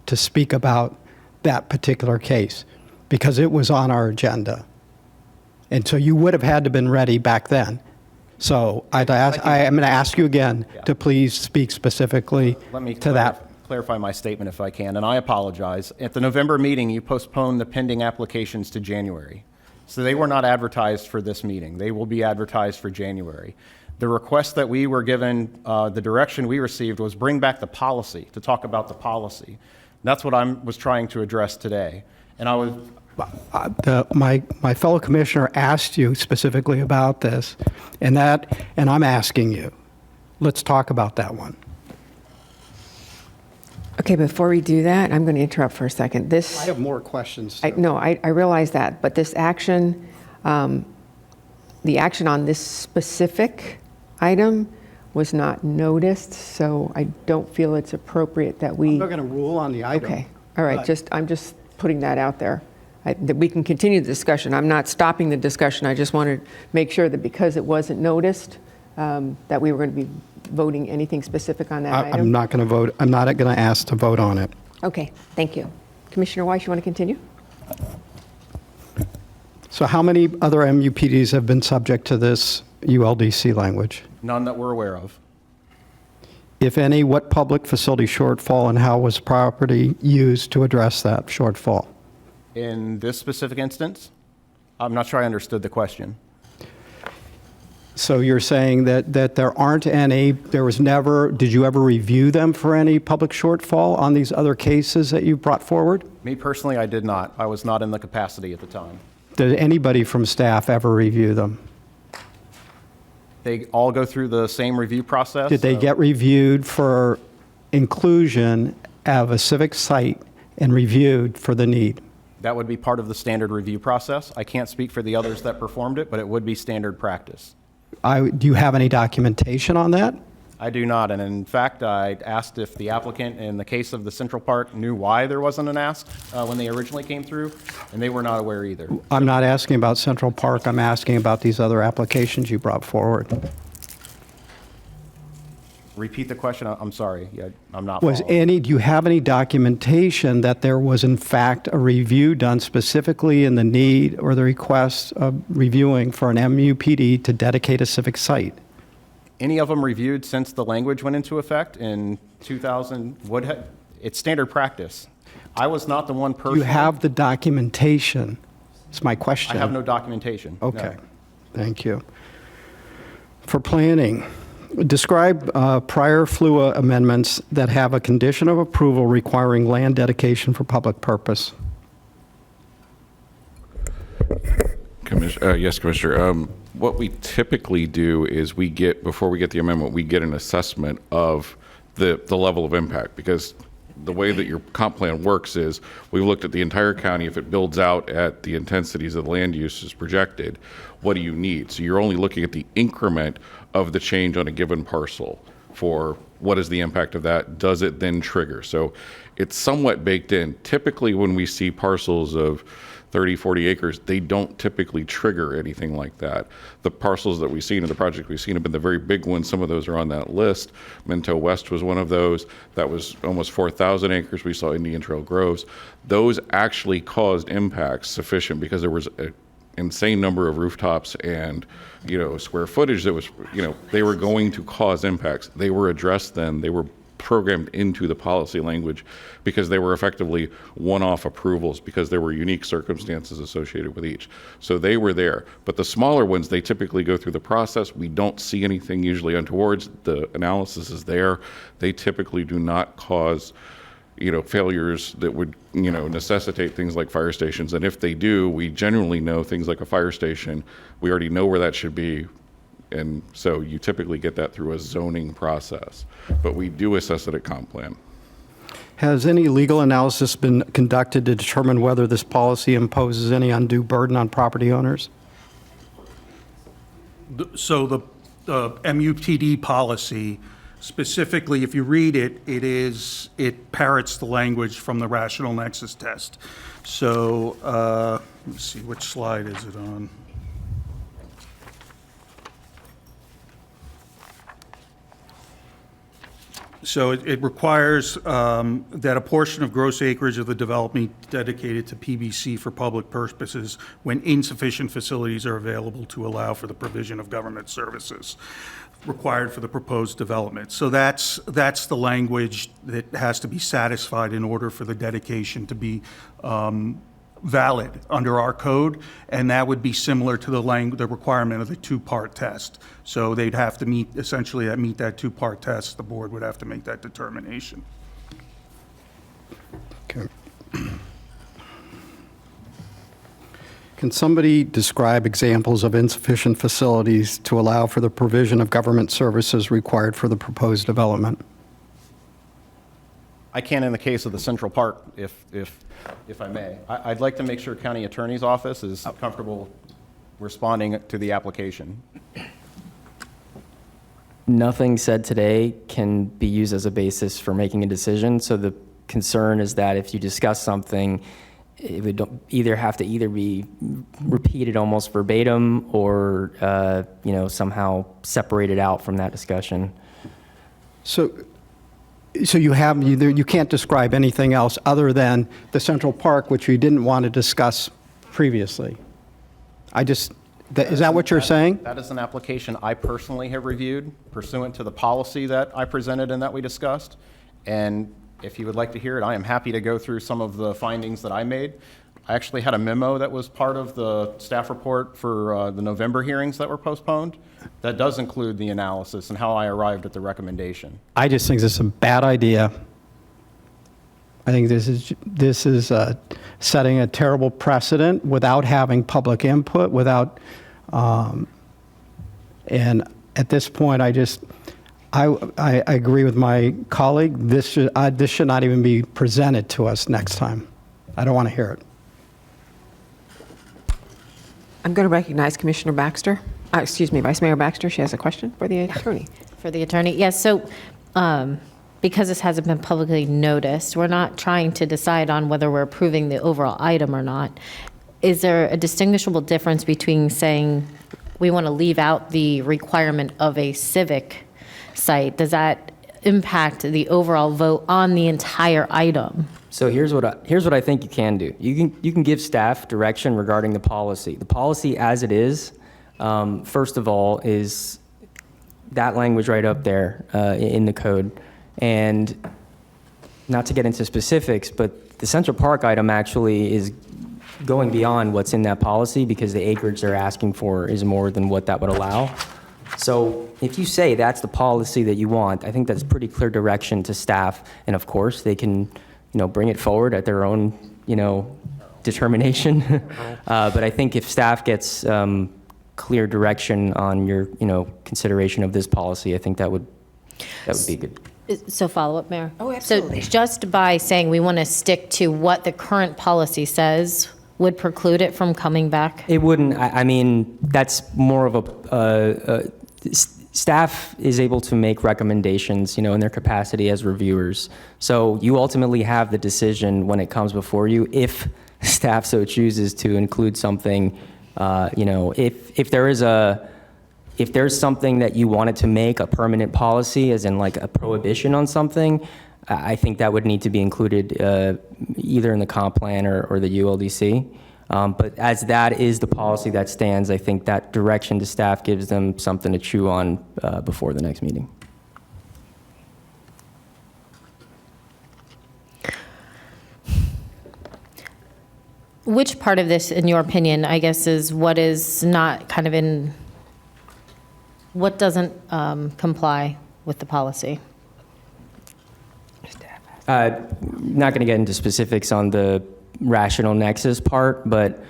to speak about that particular case, because it was on our agenda. And so you would have had to been ready back then. So I am going to ask you again to please speak specifically to that. Clarify my statement if I can, and I apologize. At the November meeting, you postponed the pending applications to January. So they were not advertised for this meeting. They will be advertised for January. The request that we were given, the direction we received was bring back the policy, to talk about the policy. That's what I was trying to address today. And I was... My fellow commissioner asked you specifically about this, and I'm asking you. Let's talk about that one. Okay, before we do that, I'm going to interrupt for a second. I have more questions. I realize that, but this action, the action on this specific item was not noticed, so I don't feel it's appropriate that we... I'm not going to rule on the item. Okay, all right, I'm just putting that out there. That we can continue the discussion. I'm not stopping the discussion. I just wanted to make sure that because it wasn't noticed, that we were going to be voting anything specific on that item. I'm not going to vote. I'm not going to ask to vote on it. Okay, thank you. Commissioner Weiss, you want to continue? So how many other MUPDs have been subject to this ULDC language? None that we're aware of. If any, what public facility shortfall and how was property used to address that shortfall? In this specific instance, I'm not sure I understood the question. So you're saying that there aren't any, did you ever review them for any public shortfall on these other cases that you brought forward? Me personally, I did not. I was not in the capacity at the time. Did anybody from staff ever review them? They all go through the same review process. Did they get reviewed for inclusion of a civic site and reviewed for the need? That would be part of the standard review process. I can't speak for the others that performed it, but it would be standard practice. Do you have any documentation on that? I do not, and in fact, I asked if the applicant, in the case of the Central Park, knew why there wasn't an ask when they originally came through, and they were not aware either. I'm not asking about Central Park. I'm asking about these other applications you brought forward. Repeat the question. I'm sorry. I'm not Do you have any documentation that there was in fact a review done specifically in the need or the request of reviewing for an MUPD to dedicate a civic site? Any of them reviewed since the language went into effect in 2000 would have, it's standard practice. I was not the one personally. You have the documentation. That's my question. I have no documentation. Okay. No. Thank you. For planning, Describe prior FLUA amendments that have a condition of approval requiring land dedication for public purpose. Yes, Commissioner. What we typically do is before we get the amendment, we get an assessment of the level of impact, because the way that your comp plan works is we've looked at the entire county. If it builds out at the intensities of the land use is projected, what do you need? So you're only looking at the increment of the change on a given parcel for what is the impact of that? Does it then trigger? So it's somewhat baked in. Typically when we see parcels of 30, 40 acres, they don't typically trigger anything like that. The parcels that we've seen in the project we've seen have been the very big ones. Some of those are on that list. Minto West was one of those. That was almost 4,000 acres. We saw Indian Trail Groves. Those actually caused impacts sufficient because there was an insane number of rooftops and, square footage that was, they were going to cause impacts. They were addressed then. They were programmed into the policy language because they were effectively one-off approvals because there were unique circumstances associated with each. So they were there. But the smaller ones, they typically go through the process. We don't see anything usually untowards. The analysis is there. They typically do not cause failures that would, necessitate things like fire stations. And if they do, we generally know things like a fire station. We already know where that should be. And so you typically get that through a zoning process, but we do assess it at comp plan. Has any legal analysis been conducted to determine whether this policy imposes any undue burden on property owners? So the MUTD policy, specifically, if you read it, it parrots the language from the rational nexus test. So let's see, which slide is it on? So it requires that a portion of gross acreage of the development dedicated to PBC for public purposes when insufficient facilities are available to allow for the provision of government services required for the proposed development. So that's the language that has to be satisfied in order for the dedication to be valid under our code, and that would be similar to the requirement of the two-part test. So they'd have to meet that two-part test. The board would have to make that determination. Okay. Can somebody describe examples of insufficient facilities to allow for the provision of government services required for the proposed development? I can in the case of the Central Park, if I may. I'd like to make sure County Attorney's Office is comfortable responding to the application. Nothing said today can be used as a basis for making a decision. So the concern is that if you discuss something, it would either have to be repeated almost verbatim or somehow separated out from that discussion. So you can't describe anything else other than the Central Park, which you didn't want to discuss previously. Is that what you're saying? That is an application I personally have reviewed pursuant to the policy that I presented and that we discussed. And if you would like to hear it, I am happy to go through some of the findings that I made. I actually had a memo that was part of the staff report for the November hearings that were postponed. That does include the analysis and how I arrived at the recommendation. I just think this is a bad idea. I think this is setting a terrible precedent without having public input, and at this point, I agree with my colleague. This should not even be presented to us next time. I don't want to hear it. I'm going to recognize Commissioner Baxter. Vice Mayor Baxter. She has a question for the attorney. For the attorney, yes. So because this hasn't been publicly noticed, we're not trying to decide on whether we're approving the overall item or not. Is there a distinguishable difference between saying we want to leave out the requirement of a civic site? Does that impact the overall vote on the entire item? So here's what I think you can do. You can give staff direction regarding the policy. The policy as it is, first of all, is that language right up there in the code. And not to get into specifics, but the Central Park item actually is going beyond what's in that policy because the acreage they're asking for is more than what that would allow. So if you say that's the policy that you want, I think that's pretty clear direction to staff. And of course, they can, bring it forward at their own, determination. But I think if staff gets clear direction on your, consideration of this policy, I think that would be good. So follow up, Mayor? Oh, absolutely. So just by saying we want to stick to what the current policy says would preclude it from coming back? It wouldn't. I mean, that's more of a staff is able to make recommendations, in their capacity as reviewers. So you ultimately have the decision when it comes before you, if staff so chooses to include something, if there's something that you wanted to make a permanent policy, as in like a prohibition on something, I think that would need to be included either in the comp plan or the ULDC. But as that is the policy that stands, I think that direction to staff gives them something to chew on before the next meeting. Which part of this, in your opinion, I guess, is what is not kind of in, what doesn't comply with the policy? Not going to get into specifics on the rational nexus part, but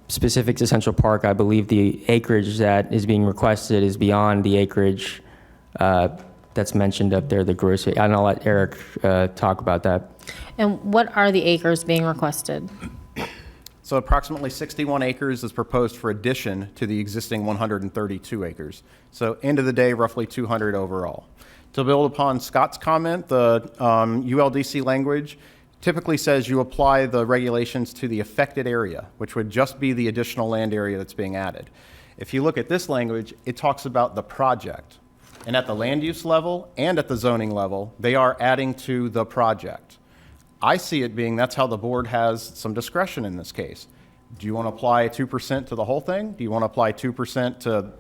specific to Central Park, I believe the acreage that is being requested is beyond the acreage that's mentioned up there, the gross. And I'll let Eric talk about that. And what are the acres being requested? So approximately 61 acres is proposed for addition to the existing 132 acres. So end of the day, roughly 200 overall. To build upon Scott's comment, the ULDC language typically says you apply the regulations to the affected area, which would just be the additional land area that's being added. If you look at this language, it talks about the project. And at the land use level and at the zoning level, they are adding to the project. I see it being that's how the board has some discretion in this case. Do you want to apply 2% to the whole thing? Do you want to apply 2% to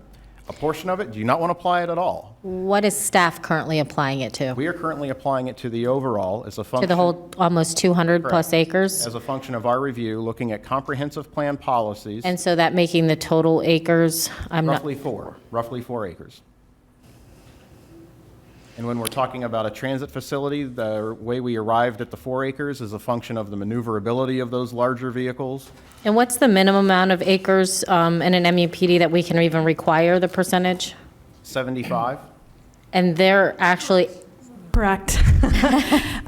a portion of it? Do you not want to apply it at all? What is staff currently applying it to? We are currently applying it to the overall as a function. To the whole almost 200 Correct. plus acres? As a function of our review, looking at comprehensive plan policies. And so that making the total acres, Roughly 4 acres. And when we're talking about a transit facility, the way we arrived at the 4 acres is a function of the maneuverability of those larger vehicles. And what's the minimum amount of acres in an MUPD that we can even require the percentage? 75. And they're actually... Correct.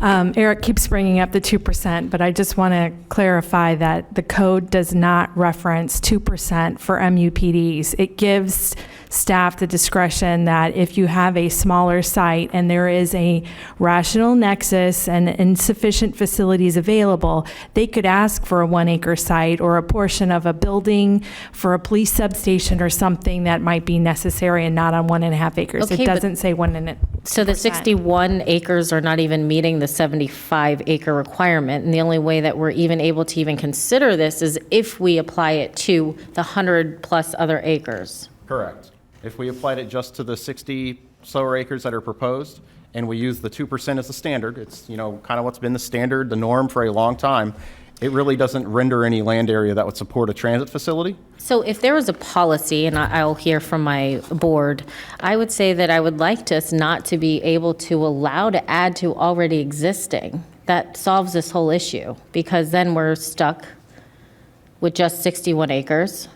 Eric keeps bringing up the 2%, but I just want to clarify that the code does not reference 2% for MUPDs. It gives staff the discretion that if you have a smaller site and there is a rational nexus and insufficient facilities available, they could ask for a 1 acre site or a portion of a building for a police substation or something that might be necessary and not on 1.5 acres. Okay, it doesn't say 1.5. So the 61 acres are not even meeting the 75 acre requirement. And the only way that we're even able to even consider this is if we apply it to the 100 plus other acres. Correct. If we applied it just to the 60 solar acres that are proposed, and we use the 2% as the standard, it's, kind of what's been the standard, the norm for a long time, it really doesn't render any land area that would support a transit facility. So if there was a policy, and I'll hear from my board, I would say that I would like us not to be able to allow to add to already existing. That solves this whole issue, because then we're stuck with just 61 acres.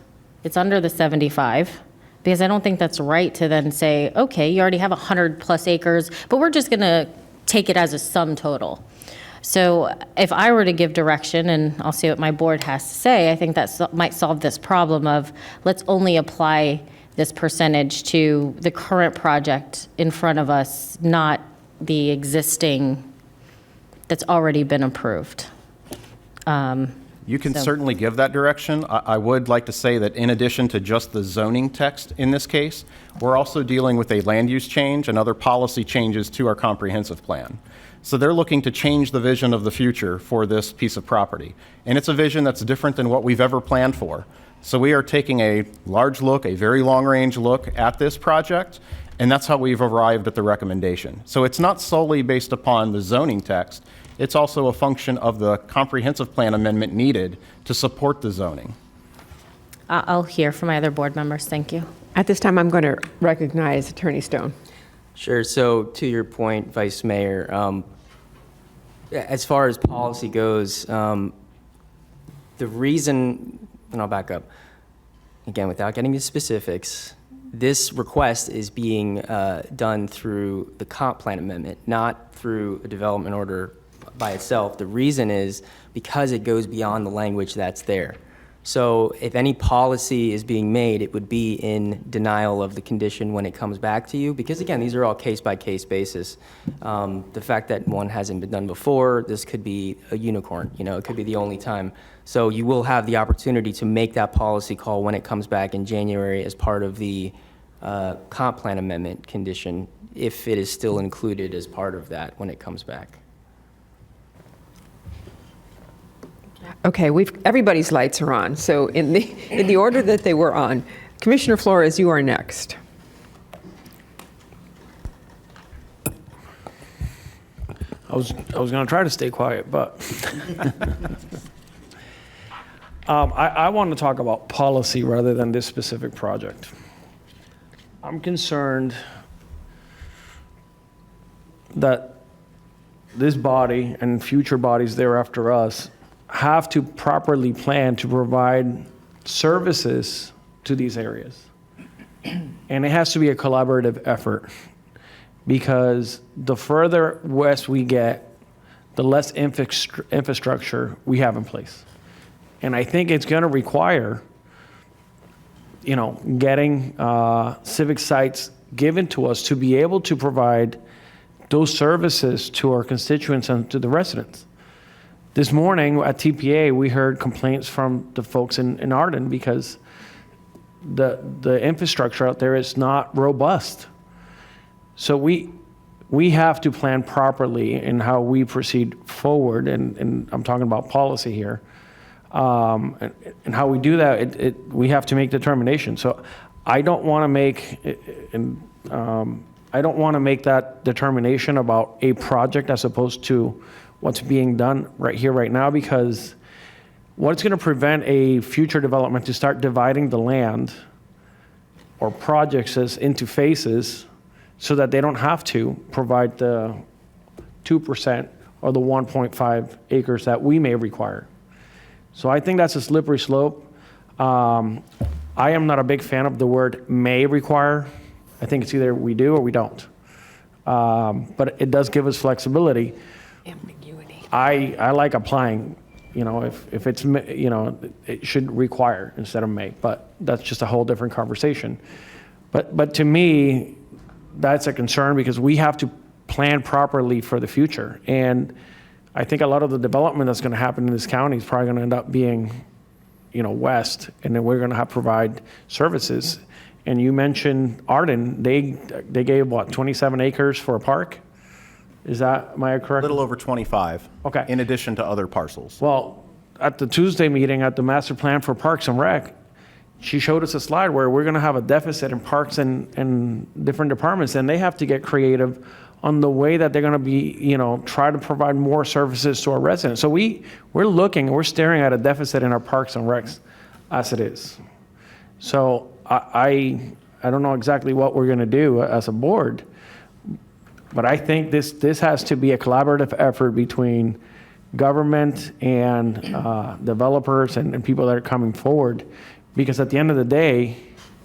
It's under the 75. Because I don't think that's right to then say, okay, you already have 100 plus acres, but we're just going to take it as a sum total. So if I were to give direction, and I'll see what my board has to say, I think that might solve this problem of let's only apply this percentage to the current project in front of us, not the existing that's already been approved. You can certainly give that direction. I would like to say that in addition to just the zoning text in this case, we're also dealing with a land use change and other policy changes to our comprehensive plan. So they're looking to change the vision of the future for this piece of property. And it's a vision that's different than what we've ever planned for. So we are taking a large look, a very long-range look at this project, and that's how we've arrived at the recommendation. So it's not solely based upon the zoning text. It's also a function of the comprehensive plan amendment needed to support the zoning. I'll hear from my other board members. Thank you. At this time, I'm going to recognize Attorney Stone. Sure. So to your point, Vice Mayor, as far as policy goes, the reason, and I'll back up, again, without getting into specifics, this request is being done through the comp plan amendment, not through a development order by itself. The reason is because it goes beyond the language that's there. So if any policy is being made, it would be in denial of the condition when it comes back to you, because again, these are all case-by-case basis. The fact that one hasn't been done before, this could be a unicorn, it could be the only time. So you will have the opportunity to make that policy call when it comes back in January as part of the comp plan amendment condition, if it is still included as part of that when it comes back. Okay, everybody's lights are on. So in the order that they were on, Commissioner Flores, you are next. I was going to try to stay quiet, but I want to talk about policy rather than this specific project. I'm concerned that this body and future bodies thereafter us have to properly plan to provide services to these areas. And it has to be a collaborative effort, because the further west we get, the less infrastructure we have in place. And I think it's going to require, getting civic sites given to us to be able to provide those services to our constituents and to the residents. This morning at TPA, we heard complaints from the folks in Arden because the infrastructure out there is not robust. So we have to plan properly in how we proceed forward, and I'm talking about policy here. And how we do that, we have to make determination. So I don't want to make that determination about a project as opposed to what's being done right here, right now, because what's going to prevent a future development to start dividing the land or projects into phases so that they don't have to provide the 2% or the 1.5 acres that we may require. So I think that's a slippery slope. I am not a big fan of the word may require. I think it's either we do or we don't. But it does give us flexibility. Ambiguity. I like applying, if it's, it should require instead of may, but that's just a whole different conversation. But to me, that's a concern because we have to plan properly for the future. And I think a lot of the development that's going to happen in this county is probably going to end up being, west, and then we're going to have to provide services. And you mentioned Arden, they gave what, 27 acres for a park? Am I correct? A little over 25. Okay. In addition to other parcels. Well, at the Tuesday meeting at the Master Plan for Parks and Rec, she showed us a slide where we're going to have a deficit in parks and different departments, and they have to get creative on the way that they're going to be, try to provide more services to our residents. So we're staring at a deficit in our parks and recs as it is. So I don't know exactly what we're going to do as a board, but I think this has to be a collaborative effort between government and developers and people that are coming forward, because at the end of the day,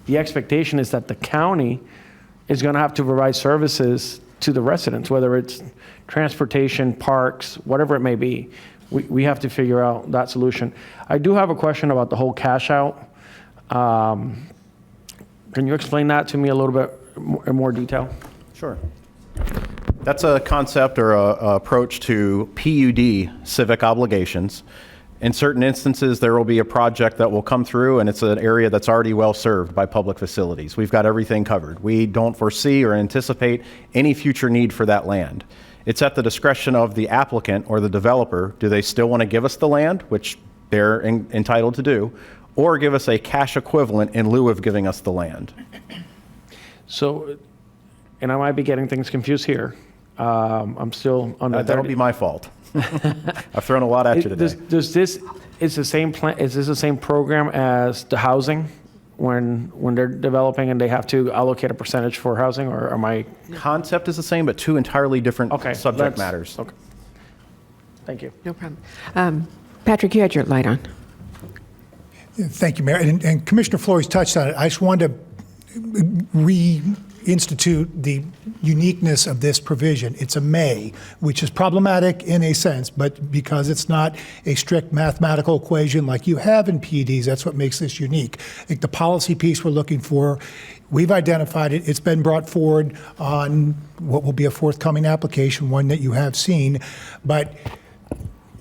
the expectation is that the county is going to have to provide services to the residents, whether it's transportation, parks, whatever it may be. We have to figure out that solution. I do have a question about the whole cash out. Can you explain that to me a little bit in more detail? Sure. That's a concept or a approach to PUD civic obligations. In certain instances, there will be a project that will come through, and it's an area that's already well served by public facilities. We've got everything covered. We don't foresee or anticipate any future need for that land. It's at the discretion of the applicant or the developer. Do they still want to give us the land, which they're entitled to do, or give us a cash equivalent in lieu of giving us the land? So, and I might be getting things confused here. I'm still on the that'll be my fault. I've thrown a lot at you today. Is this the same program as the housing, when they're developing and they have to allocate a percentage for housing, or am I? Concept is the same, but two entirely different subject matters. Okay. Thank you. No problem. Patrick, you had your light on. Thank you, Mayor. And Commissioner Flores touched on it. I just wanted to reinstitute the uniqueness of this provision. It's a may, which is problematic in a sense, but because it's not a strict mathematical equation like you have in PUDs, that's what makes this unique. I think the policy piece we're looking for, we've identified it. It's been brought forward on what will be a forthcoming application, one that you have seen, but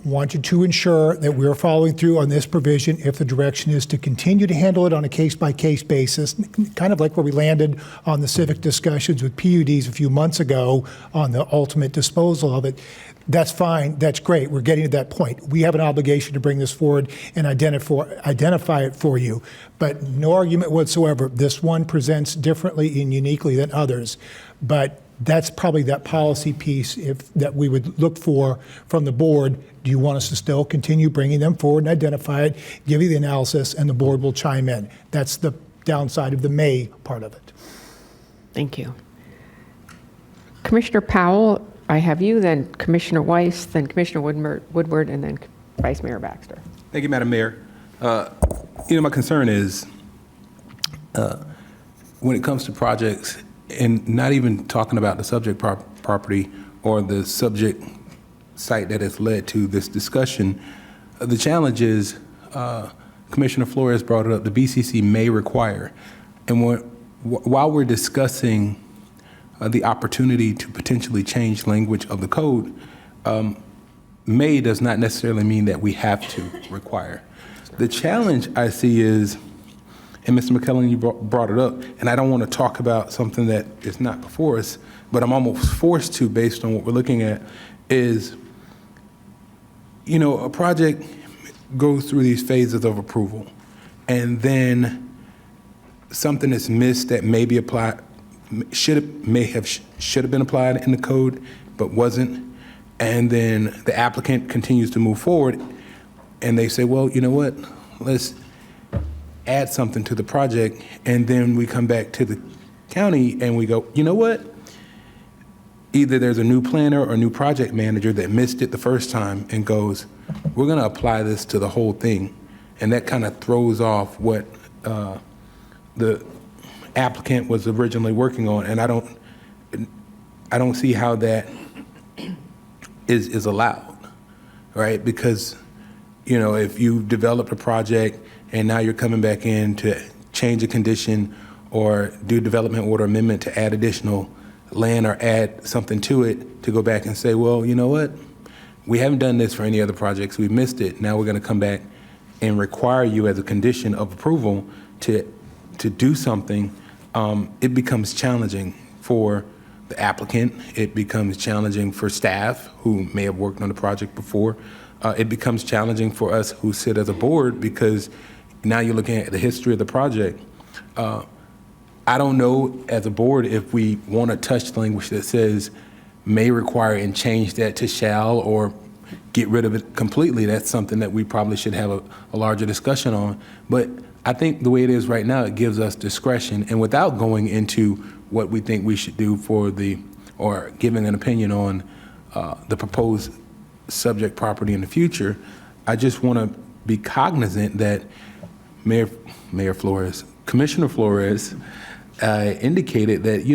wanted to ensure that we're following through on this provision if the direction is to continue to handle it on a case-by-case basis, kind of like where we landed on the civic discussions with PUDs a few months ago on the ultimate disposal of it. That's fine. That's great. We're getting to that point. We have an obligation to bring this forward and identify it for you. But no argument whatsoever. This one presents differently and uniquely than others. But that's probably that policy piece that we would look for from the board. Do you want us to still continue bringing them forward and identify it, give you the analysis, and the board will chime in? That's the downside of the may part of it. Thank you. Commissioner Powell, I have you, then Commissioner Weiss, then Commissioner Woodward, and then Vice Mayor Baxter. Thank you, Madam Mayor. My concern is when it comes to projects, and not even talking about the subject property or the subject site that has led to this discussion, the challenge is, Commissioner Flores brought it up, the BCC may require. And while we're discussing the opportunity to potentially change language of the code, may does not necessarily mean that we have to require. The challenge I see is, and Mr. McKellen, you brought it up, and I don't want to talk about something that is not before us, but I'm almost forced to based on what we're looking at, is, a project goes through these phases of approval, and then something is missed that may be applied, should have been applied in the code, but wasn't, and then the applicant continues to move forward, and they say, well, you know what, let's add something to the project, and then we come back to the county and we go, you know what? Either there's a new planner or a new project manager that missed it the first time and goes, we're going to apply this to the whole thing. And that kind of throws off what the applicant was originally working on. And I don't see how that is allowed, right? Because, if you developed a project and now you're coming back in to change a condition or do development order amendment to add additional land or add something to it, to go back and say, well, you know what? We haven't done this for any other projects. We've missed it. Now we're going to come back and require you as a condition of approval to do something. It becomes challenging for the applicant. It becomes challenging for staff who may have worked on the project before. It becomes challenging for us who sit as a board, because now you're looking at the history of the project. I don't know as a board if we want to touch language that says may require and change that to shall, or get rid of it completely. That's something that we probably should have a larger discussion on. But I think the way it is right now, it gives us discretion. And without going into what we think we should do or giving an opinion on the proposed subject property in the future, I just want to be cognizant that Mayor Flores, Commissioner Flores indicated that,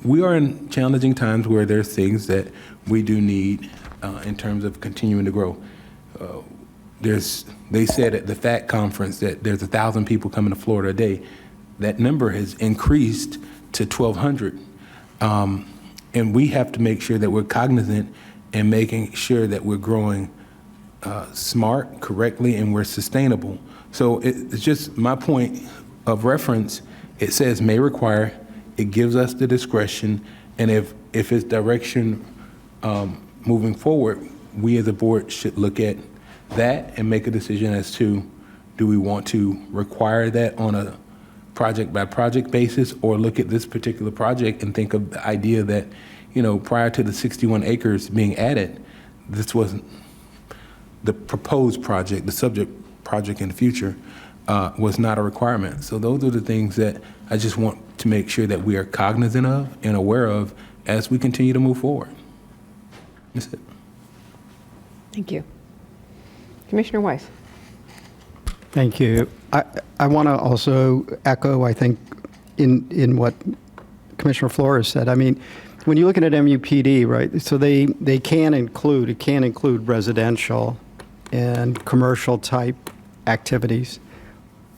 we are in challenging times where there's things that we do need in terms of continuing to grow. They said at the FACT conference that there's 1,000 people coming to Florida a day. That number has increased to 1,200. And we have to make sure that we're cognizant and making sure that we're growing smart, correctly, and we're sustainable. So it's just my point of reference. It says may require. It gives us the discretion. And if it's direction moving forward, we as a board should look at that and make a decision as to, do we want to require that on a project by project basis, or look at this particular project and think of the idea that, prior to the 61 acres being added, this wasn't the proposed project, the subject project in the future. was not a requirement. So those are the things that I just want to make sure that we are cognizant of and aware of as we continue to move forward. That's it. Thank you. Commissioner Weiss. Thank you. I want to also echo, I think, in what Commissioner Flores said. I mean, when you look at MUPD, right, so it can include residential and commercial type activities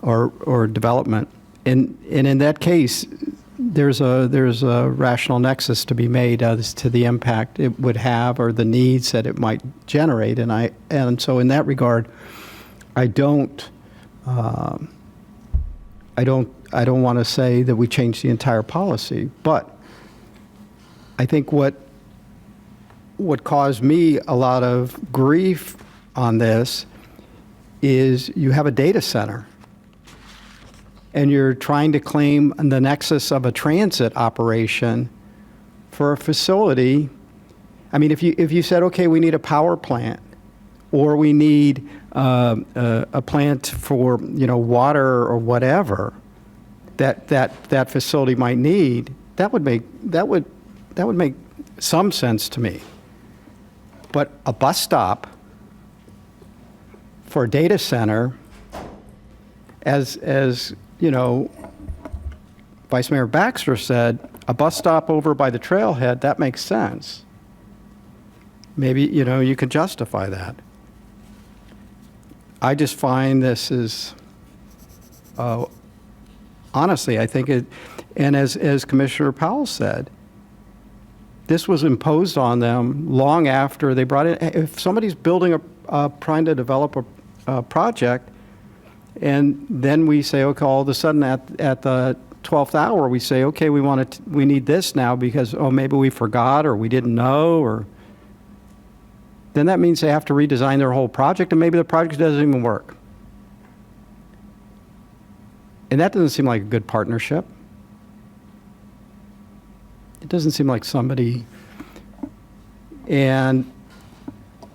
or development. And in that case, there's a rational nexus to be made as to the impact it would have or the needs that it might generate. And so in that regard, I don't want to say that we change the entire policy, but I think what caused me a lot of grief on this is you have a data center and you're trying to claim the nexus of a transit operation for a facility. I mean, if you said, okay, we need a power plant or we need a plant for water or whatever that facility might need, that would make some sense to me. But a bus stop for a data center, as Vice Mayor Baxter said, a bus stop over by the trailhead, that makes sense. Maybe, you could justify that. I just find this is, honestly, I think it, and as Commissioner Powell said, this was imposed on them long after they brought it. If somebody's building trying to develop a project, and then we say, okay, all of a sudden at the 12th hour, we say, okay, we need this now because, maybe we forgot or we didn't know, or then that means they have to redesign their whole project, and maybe the project doesn't even work. And that doesn't seem like a good partnership. It doesn't seem like somebody, and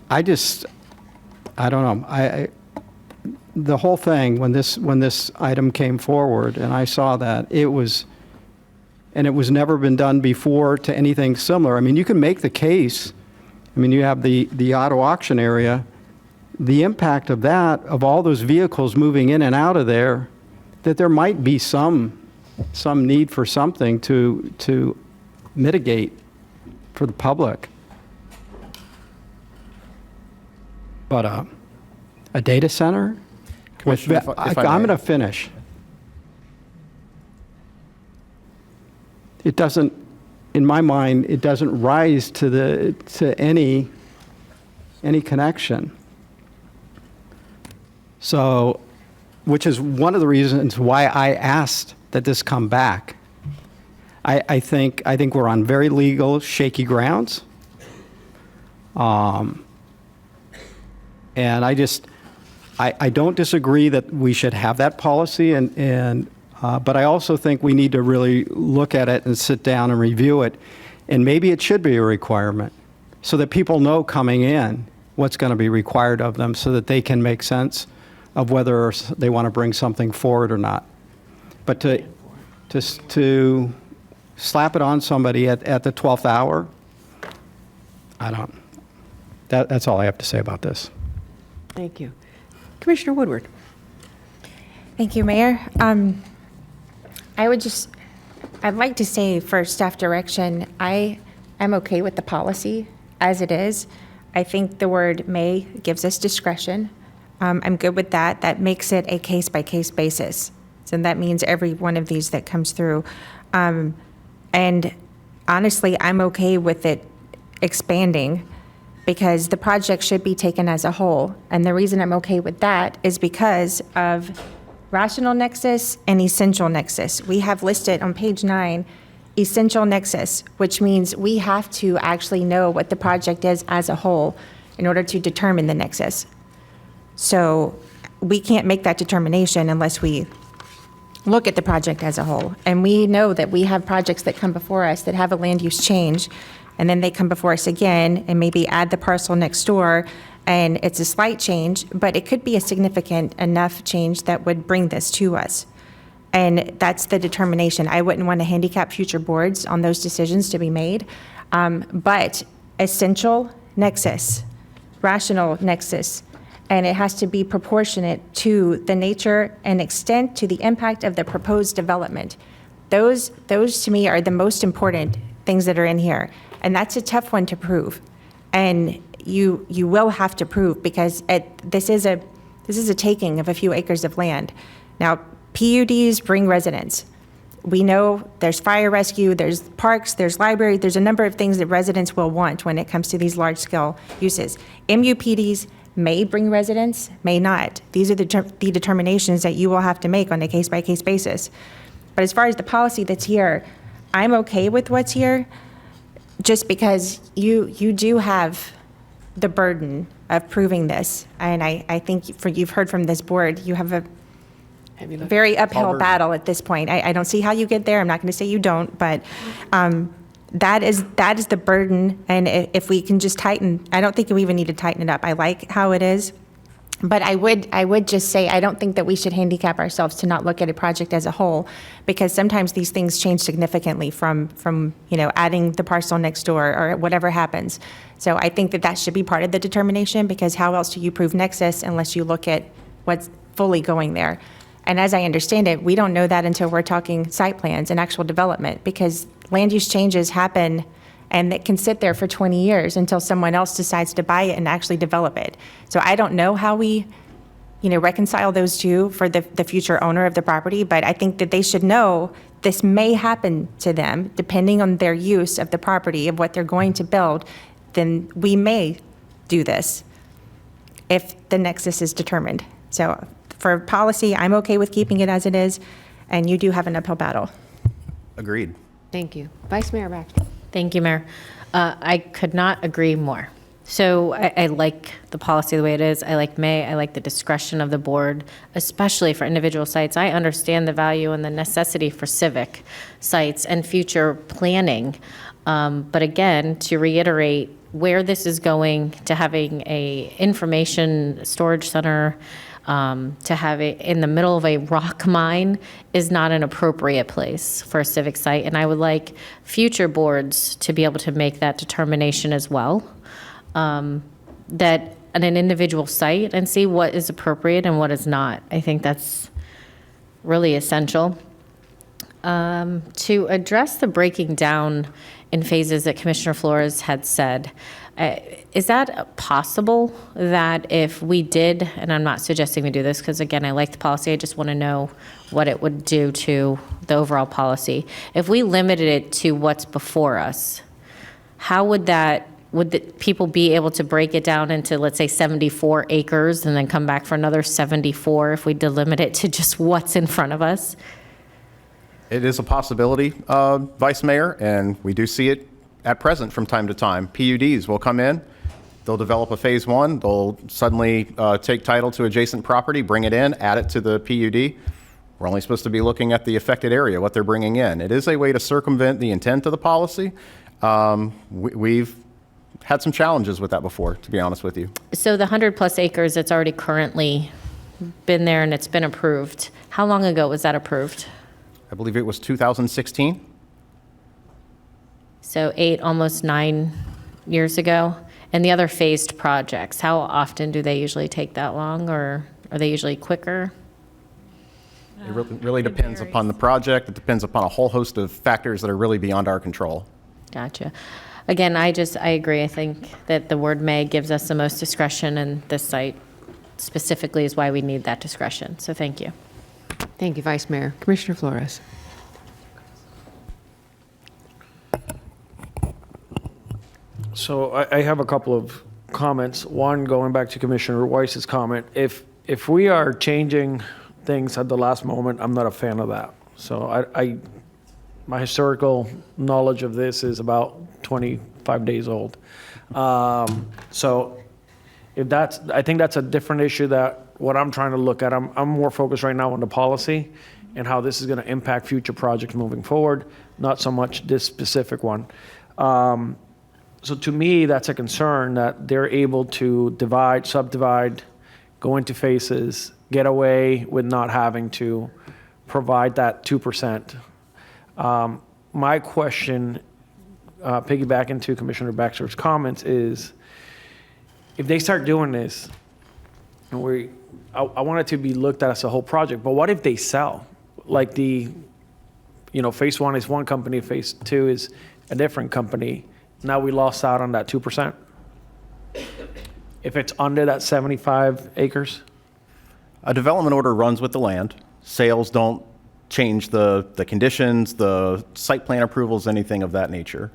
I don't know. The whole thing, when this item came forward and I saw that, it was never been done before to anything similar. I mean, you can make the case. I mean, you have the auto auction area, the impact of that, of all those vehicles moving in and out of there, that there might be some need for something to mitigate for the public. But a data center? Commissioner, if I I'm may. going to finish. It doesn't, in my mind, it doesn't rise to any connection. So, which is one of the reasons why I asked that this come back. I think we're on very legal, shaky grounds. And I don't disagree that we should have that policy, but I also think we need to really look at it and sit down and review it. And maybe it should be a requirement so that people know coming in what's going to be required of them so that they can make sense of whether they want to bring something forward or not. But to slap it on somebody at the 12th hour, that's all I have to say about this. Thank you. Commissioner Woodward. Thank you, Mayor. I'd like to say for staff direction, I'm okay with the policy as it is. I think the word may gives us discretion. I'm good with that. That makes it a case-by-case basis. So that means every one of these that comes through. And honestly, I'm okay with it expanding because the project should be taken as a whole. And the reason I'm okay with that is because of rational nexus and essential nexus. We have listed on page 9, essential nexus, which means we have to actually know what the project is as a whole in order to determine the nexus. So we can't make that determination unless we look at the project as a whole. And we know that we have projects that come before us that have a land use change, and then they come before us again and maybe add the parcel next door, And it's a slight change, but it could be a significant enough change that would bring this to us. And that's the determination. I wouldn't want to handicap future boards on those decisions to be made. But essential nexus, rational nexus, and it has to be proportionate to the nature and extent to the impact of the proposed development. Those to me are the most important things that are in here. And that's a tough one to prove. And you will have to prove, because this is a taking of a few acres of land. Now, PUDs bring residents. We know there's fire rescue, there's parks, there's library, there's a number of things that residents will want when it comes to these large-scale uses. MUPDs may bring residents, may not. These are the determinations that you will have to make on a case-by-case basis. But as far as the policy that's here, I'm okay with what's here, just because you do have the burden of proving this. And I think you've heard from this board, you have a very uphill battle at this point. I don't see how you get there. I'm not going to say you don't, but that is the burden. And if we can just tighten, I don't think we even need to tighten it up. I like how it is. But I would just say, I don't think that we should handicap ourselves to not look at a project as a whole, because sometimes these things change significantly from adding the parcel next door or whatever happens. So I think that should be part of the determination, because how else do you prove nexus unless you look at what's fully going there? And as I understand it, we don't know that until we're talking site plans and actual development, because land use changes happen and it can sit there for 20 years until someone else decides to buy it and actually develop it. So I don't know how we, reconcile those two for the future owner of the property, but I think that they should know this may happen to them depending on their use of the property, of what they're going to build. Then we may do this if the nexus is determined. So for policy, I'm okay with keeping it as it is, and you do have an uphill battle. Agreed. Thank you. Vice Mayor Baxter. Thank you, Mayor. I could not agree more. So I like the policy the way it is. I like May. I like the discretion of the board, especially for individual sites. I understand the value and the necessity for civic sites and future planning. But again, to reiterate, where this is going to having a information storage center, to have it in the middle of a rock mine is not an appropriate place for a civic site. And I would like future boards to be able to make that determination as well, that at an individual site, and see what is appropriate and what is not. I think that's really essential. To address the breaking down in phases that Commissioner Flores had said, is that possible that if we did, and I'm not suggesting we do this because again, I like the policy, I just want to know what it would do to the overall policy. If we limited it to what's before us, how would the people be able to break it down into, let's say, 74 acres and then come back for another 74 if we delimit it to just what's in front of us? It is a possibility, Vice Mayor, and we do see it at present from time to time. PUDs will come in, they'll develop a phase one, they'll suddenly take title to adjacent property, bring it in, add it to the PUD. We're only supposed to be looking at the affected area, what they're bringing in. It is a way to circumvent the intent of the policy. We've had some challenges with that before, to be honest with you. So the 100+ acres that's already currently been there and it's been approved, how long ago was that approved? I believe it was 2016. So 8, almost 9 years ago. And the other phased projects, how often do they usually take that long, or are they usually quicker? It really depends upon the project. It depends upon a whole host of factors that are really beyond our control. Gotcha. Again, I agree. I think that the word may gives us the most discretion, and this site specifically is why we need that discretion. So thank you. Thank you, Vice Mayor. Commissioner Flores. So I have a couple of comments. One, going back to Commissioner Weiss's comment, if we are changing things at the last moment, I'm not a fan of that. So my historical knowledge of this is about 25 days old. So I think that's a different issue that what I'm trying to look at. I'm more focused right now on the policy and how this is going to impact future projects moving forward, not so much this specific one. So to me, that's a concern that they're able to divide, subdivide, go into phases, get away with not having to provide that 2%. My question, piggyback into Commissioner Baxter's comments, is if they start doing this, and I want it to be looked at as a whole project, but what if they sell? Like phase one is one company, phase two is a different company. Now we lost out on that 2%. If it's under that 75 acres? A development order runs with the land. Sales don't change the conditions, the site plan approvals, anything of that nature.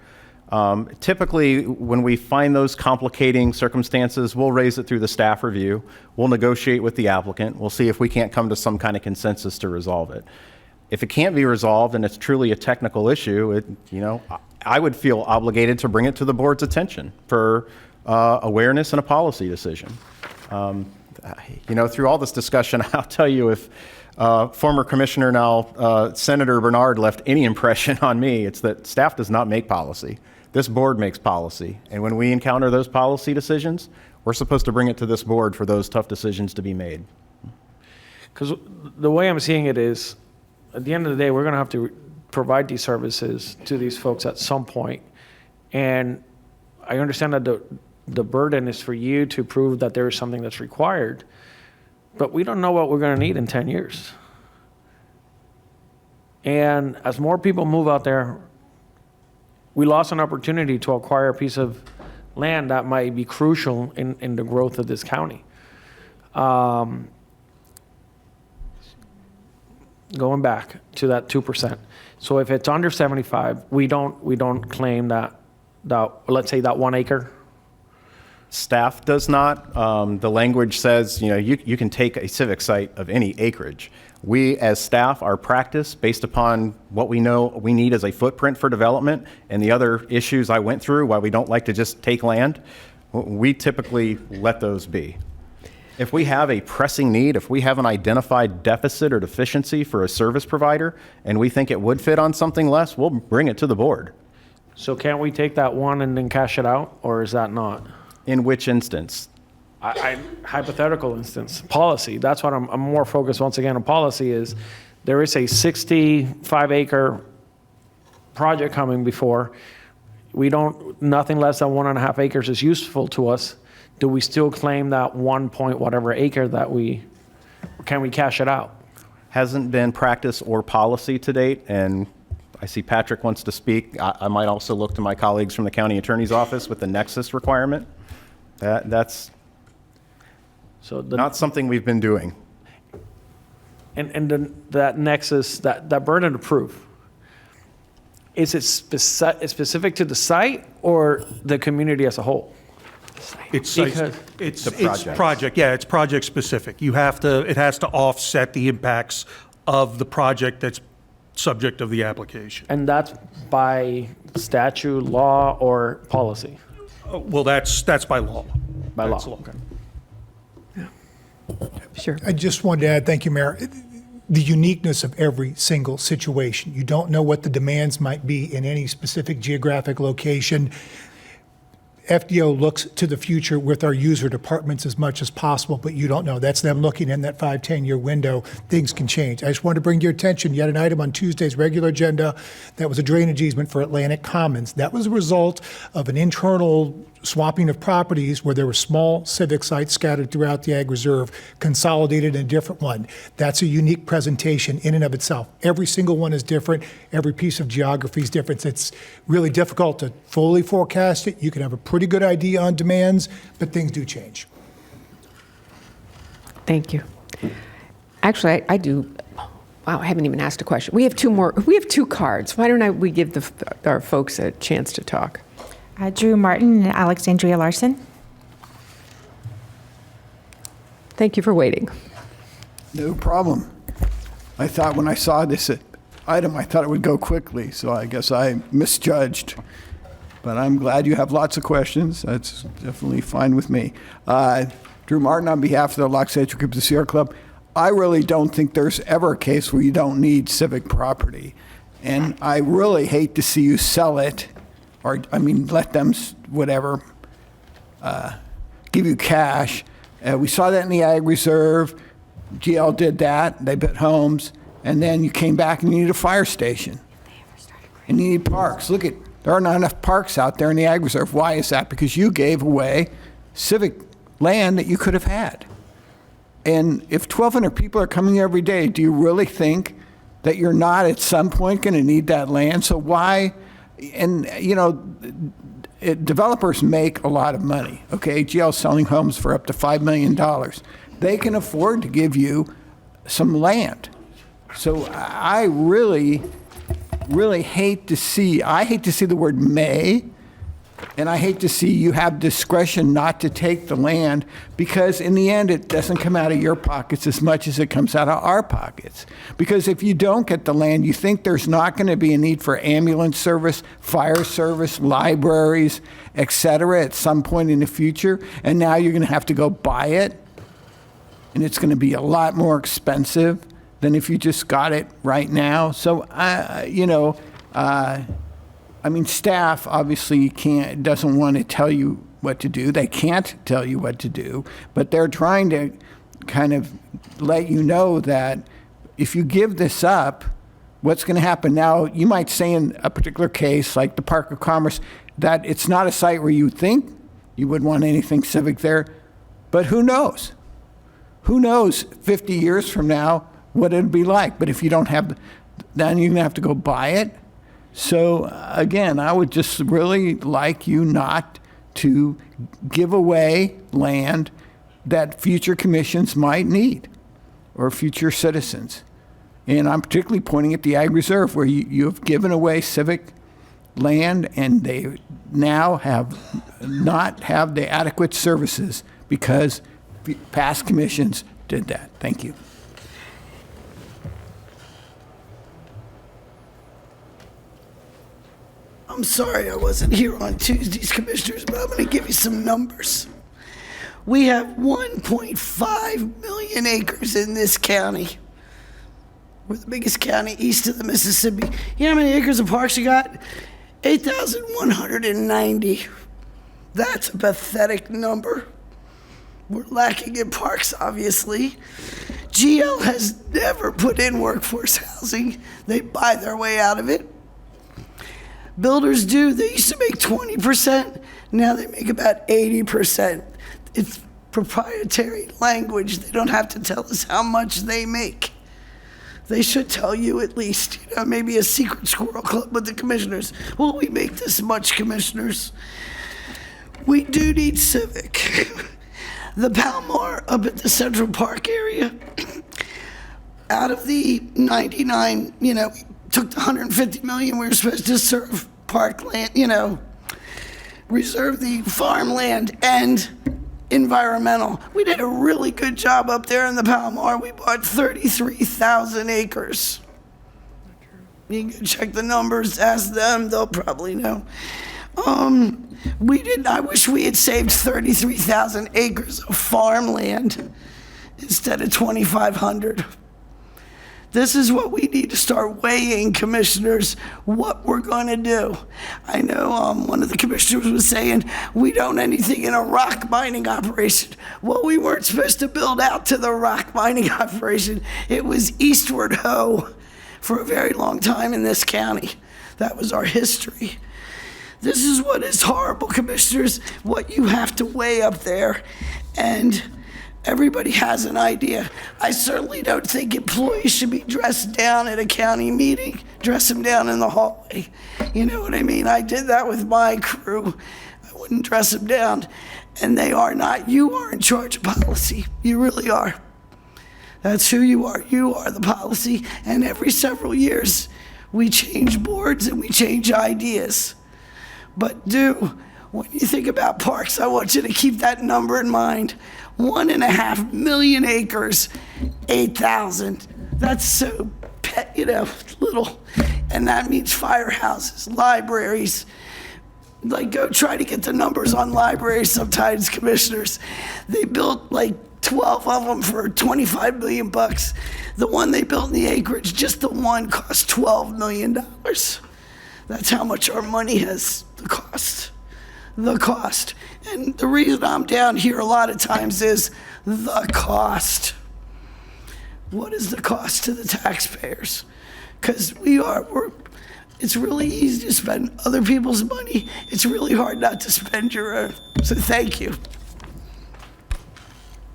Typically, when we find those complicating circumstances, we'll raise it through the staff review. We'll negotiate with the applicant. We'll see if we can't come to some kind of consensus to resolve it. If it can't be resolved and it's truly a technical issue, I would feel obligated to bring it to the board's attention for awareness and a policy decision. Through all this discussion, I'll tell you, if former Commissioner, now Senator Bernard, left any impression on me, it's that staff does not make policy. This board makes policy. And when we encounter those policy decisions, we're supposed to bring it to this board for those tough decisions to be made. Because the way I'm seeing it is, at the end of the day, we're going to have to provide these services to these folks at some point. And I understand that the burden is for you to prove that there is something that's required, but we don't know what we're going to need in 10 years. And as more people move out there, we lost an opportunity to acquire a piece of land that might be crucial in the growth of this county. Going back to that 2%. So if it's under 75, we don't claim that let's say that 1 acre. Staff does not. The language says, you can take a civic site of any acreage. We, as staff, our practice, based upon what we know we need as a footprint for development and the other issues I went through, why we don't like to just take land, we typically let those be. If we have a pressing need, if we have an identified deficit or deficiency for a service provider, and we think it would fit on something less, we'll bring it to the board. So can't we take that one and then cash it out, or is that not? In which instance? Hypothetical instance, policy. That's what I'm more focused once again on policy is there is a 65-acre project coming before. Nothing less than 1.5 acres is useful to us. Do we still claim that 1 point whatever acre can we cash it out? Hasn't been practice or policy to date, and I see Patrick wants to speak. I might also look to my colleagues from the county attorney's office with the nexus requirement. That's not something we've been doing. And then that nexus, that burden of proof, is it specific to the site or the community as a whole? It's project. Yeah, it's project specific. It has to offset the impacts of the project that's subject of the application. And that's by statute, law, or policy? Well, that's by law. By law. Okay. Sure. I just wanted to add, thank you, Mayor, the uniqueness of every single situation. You don't know what the demands might be in any specific geographic location. FDO looks to the future with our user departments as much as possible, but you don't know. That's them looking in that 5-10-year window. Things can change. I just wanted to bring to your attention yet an item on Tuesday's regular agenda that was a drainage easement for Atlantic Commons. That was a result of an internal swapping of properties where there were small civic sites scattered throughout the Ag Reserve, consolidated in a different one. That's a unique presentation in and of itself. Every single one is different. Every piece of geography is different. It's really difficult to fully forecast it. You can have a pretty good idea on demands, but things do change. Thank you. Actually, I do. Wow, I haven't even asked a question. We have two more. We have 2 cards. Why don't we give our folks a chance to talk? Drew Martin and Alexandria Larson. Thank you for waiting. No problem. I thought when I saw this item, I thought it would go quickly, so I guess I misjudged. But I'm glad you have lots of questions. That's definitely fine with me. Drew Martin on behalf of the Los Angeles Sierra Club. I really don't think there's ever a case where you don't need civic property. And I really hate to see you sell it or, let them, whatever, give you cash. We saw that in the Ag Reserve. GL did that. They built homes. And then you came back and you need a fire station. And you need parks. Look at, there are not enough parks out there in the Ag Reserve. Why is that? Because you gave away civic land that you could have had. And if 1,200 people are coming every day, do you really think that you're not at some point going to need that land? So why, and developers make a lot of money, okay? GL's selling homes for up to $5 million. They can afford to give you some land. So I really hate to see the word may, and I hate to see you have discretion not to take the land, because in the end, it doesn't come out of your pockets as much as it comes out of our pockets. Because if you don't get the land, you think there's not going to be a need for ambulance service, fire service, libraries, et cetera, at some point in the future, and now you're going to have to go buy it, and it's going to be a lot more expensive than if you just got it right now. So, staff obviously doesn't want to tell you what to do. They can't tell you what to do, but they're trying to kind of let you know that if you give this up, what's going to happen. Now, you might say in a particular case, like the Park of Commerce, that it's not a site where you think you would want anything civic there, but who knows? Who knows 50 years from now what it'd be like? But if you don't have, then you're going to have to go buy it. So again, I would just really like you not to give away land that future commissions might need, or future citizens. And I'm particularly pointing at the Ag Reserve, where you have given away civic land, and they now not have the adequate services because past commissions did that. Thank you. I'm sorry I wasn't here on Tuesdays, Commissioners, but I'm going to give you some numbers. We have 1.5 million acres in this county. We're the biggest county east of the Mississippi. You know how many acres of parks you got? 8,190. That's a pathetic number. We're lacking in parks, obviously. GL has never put in workforce housing. They buy their way out of it. Builders do. They used to make 20%. Now they make about 80%. It's proprietary language. They don't have to tell us how much they make. They should tell you at least, maybe a secret squirrel club with the commissioners. Well, we make this much, commissioners. We do need civic. The Palomar up at the Central Park area, out of the 99, we took the 150 million we were supposed to serve parkland, reserve the farmland and environmental. We did a really good job up there in the Palomar. We bought 33,000 acres. You can check the numbers, ask them, they'll probably know. I wish we had saved 33,000 acres of farmland instead of 2,500. This is what we need to start weighing, commissioners, what we're going to do. I know one of the commissioners was saying we don't anything in a rock mining operation. Well, we weren't supposed to build out to the rock mining operation. It was eastward ho for a very long time in this county. That was our history. This is what is horrible, commissioners, what you have to weigh up there. And everybody has an idea. I certainly don't think employees should be dressed down at a county meeting. Dress them down in the hallway. You know what I mean? I did that with my crew. I wouldn't dress them down. And they are not. You are in charge of policy. You really are. That's who you are. You are the policy. And every several years, we change boards and we change ideas. But when you think about parks, I want you to keep that number in mind. 1.5 million acres, 8,000. That's so little. And that means firehouses, libraries. Go try to get the numbers on libraries sometimes, commissioners. They built 12 of them for $25 million. The one they built in the acreage, just the one cost $12 million. That's how much our money has the cost. The cost. And the reason I'm down here a lot of times is the cost. What is the cost to the taxpayers? Because it's really easy to spend other people's money. It's really hard not to spend your own. So thank you.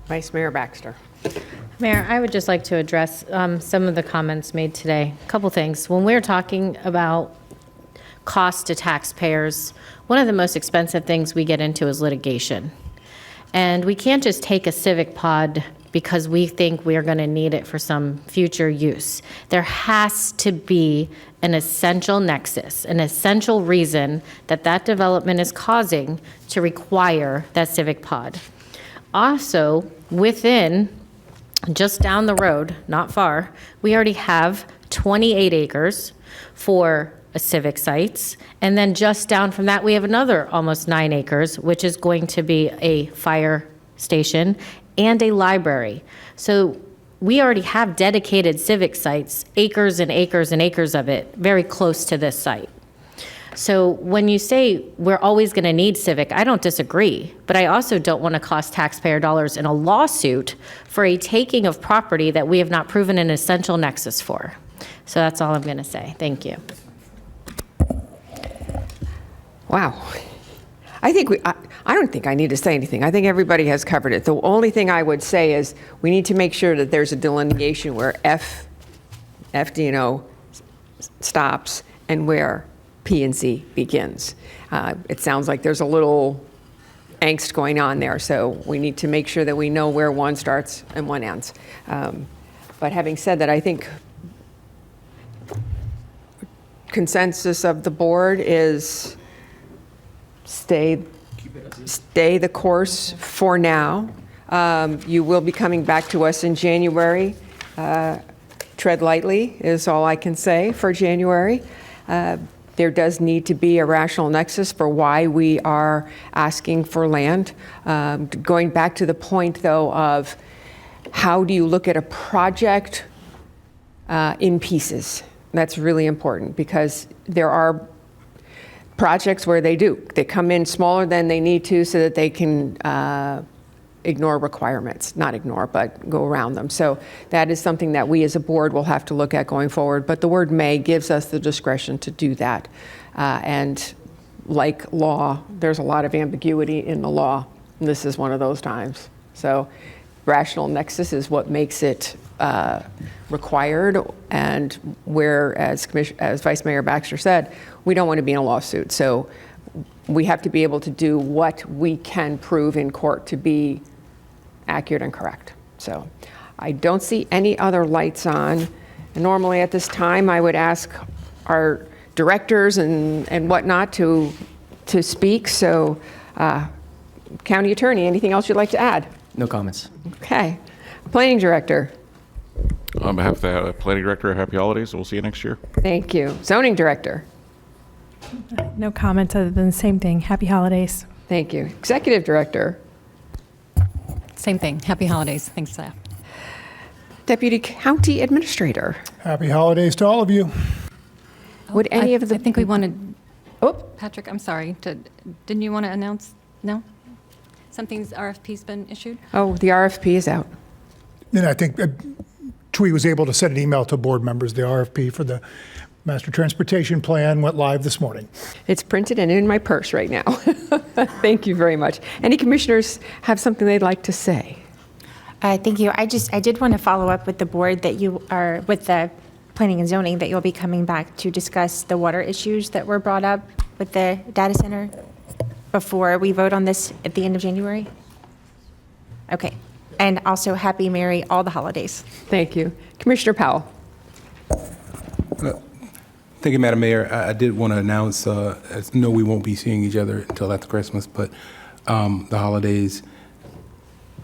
Vice Mayor Baxter. Mayor, I would just like to address some of the comments made today. A couple things. When we're talking about cost to taxpayers, one of the most expensive things we get into is litigation. And we can't just take a civic pod because we think we're going to need it for some future use. There has to be an essential nexus, an essential reason that that development is causing to require that civic pod. Also, within, just down the road, not far, we already have 28 acres for a civic sites. And then just down from that, we have another almost 9 acres, which is going to be a fire station and a library. So we already have dedicated civic sites, acres and acres and acres of it, very close to this site. So when you say we're always going to need civic, I don't disagree, but I also don't want to cost taxpayer dollars in a lawsuit for a taking of property that we have not proven an essential nexus for. So that's all I'm going to say. Thank you. Wow. I don't think I need to say anything. I think everybody has covered it. The only thing I would say is we need to make sure that there's a delineation where FDNO stops and where P&Z begins. It sounds like there's a little angst going on there, so we need to make sure that we know where one starts and one ends. But having said that, I think consensus of the board is stay the course for now. You will be coming back to us in January. Tread lightly is all I can say for January. There does need to be a rational nexus for why we are asking for land. Going back to the point, though, of how do you look at a project in pieces? That's really important because there are projects where they come in smaller than they need to so that they can ignore requirements, not ignore, but go around them. So that is something that we as a board will have to look at going forward. But the word may gives us the discretion to do that. And like law, there's a lot of ambiguity in the law. And this is one of those times. So rational nexus is what makes it required, and where, as Vice Mayor Baxter said, we don't want to be in a lawsuit. So we have to be able to do what we can prove in court to be accurate and correct. So I don't see any other lights on. And normally at this time, I would ask our directors and whatnot to speak. So County Attorney, anything else you'd like to add? No comments. Okay. Planning Director. On behalf of the Planning Director, happy holidays. We'll see you next year. Thank you. Zoning Director. No comments other than the same thing. Happy holidays. Thank you. Executive Director. Same thing. Happy holidays. Thanks, staff. Deputy County Administrator. Happy holidays to all of you. Would any of the... I think we wanted... Oh. Patrick, I'm sorry. Didn't you want to announce? No? Something's RFP's been issued? Oh, the RFP is out. And I think Twee was able to send an email to board members. The RFP for the Master Transportation Plan went live this morning. It's printed and in my purse right now. Thank you very much. Any commissioners have something they'd like to say? Thank you. I did want to follow up with the board that you are, with the Planning and Zoning, that you'll be coming back to discuss the water issues that were brought up with the data center before we vote on this at the end of January? Okay. And also happy, merry, all the holidays. Thank you. Commissioner Powell. Thank you, Madam Mayor. I did want to announce, no, we won't be seeing each other until after Christmas, but the holidays,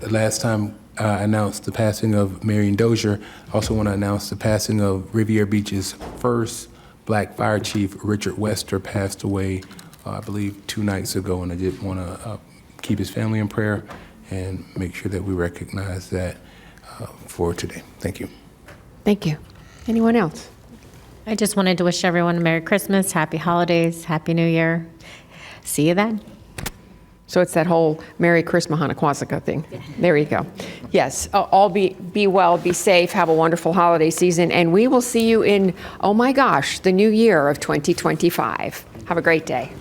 the last time I announced the passing of Marion Dozier, I also want to announce the passing of Riviera Beach's first Black Fire Chief, Richard Wester, passed away, I believe, 2 nights ago, and I did want to keep his family in prayer and make sure that we recognize that for today. Thank you. Thank you. Anyone else? I just wanted to wish everyone a Merry Christmas, Happy Holidays, Happy New Year. See you then. So it's that whole Merry Christmas Hanukkah thing. There you go. Yes, all be well, be safe, have a wonderful holiday season, and we will see you in, oh my gosh, the new year of 2025. Have a great day.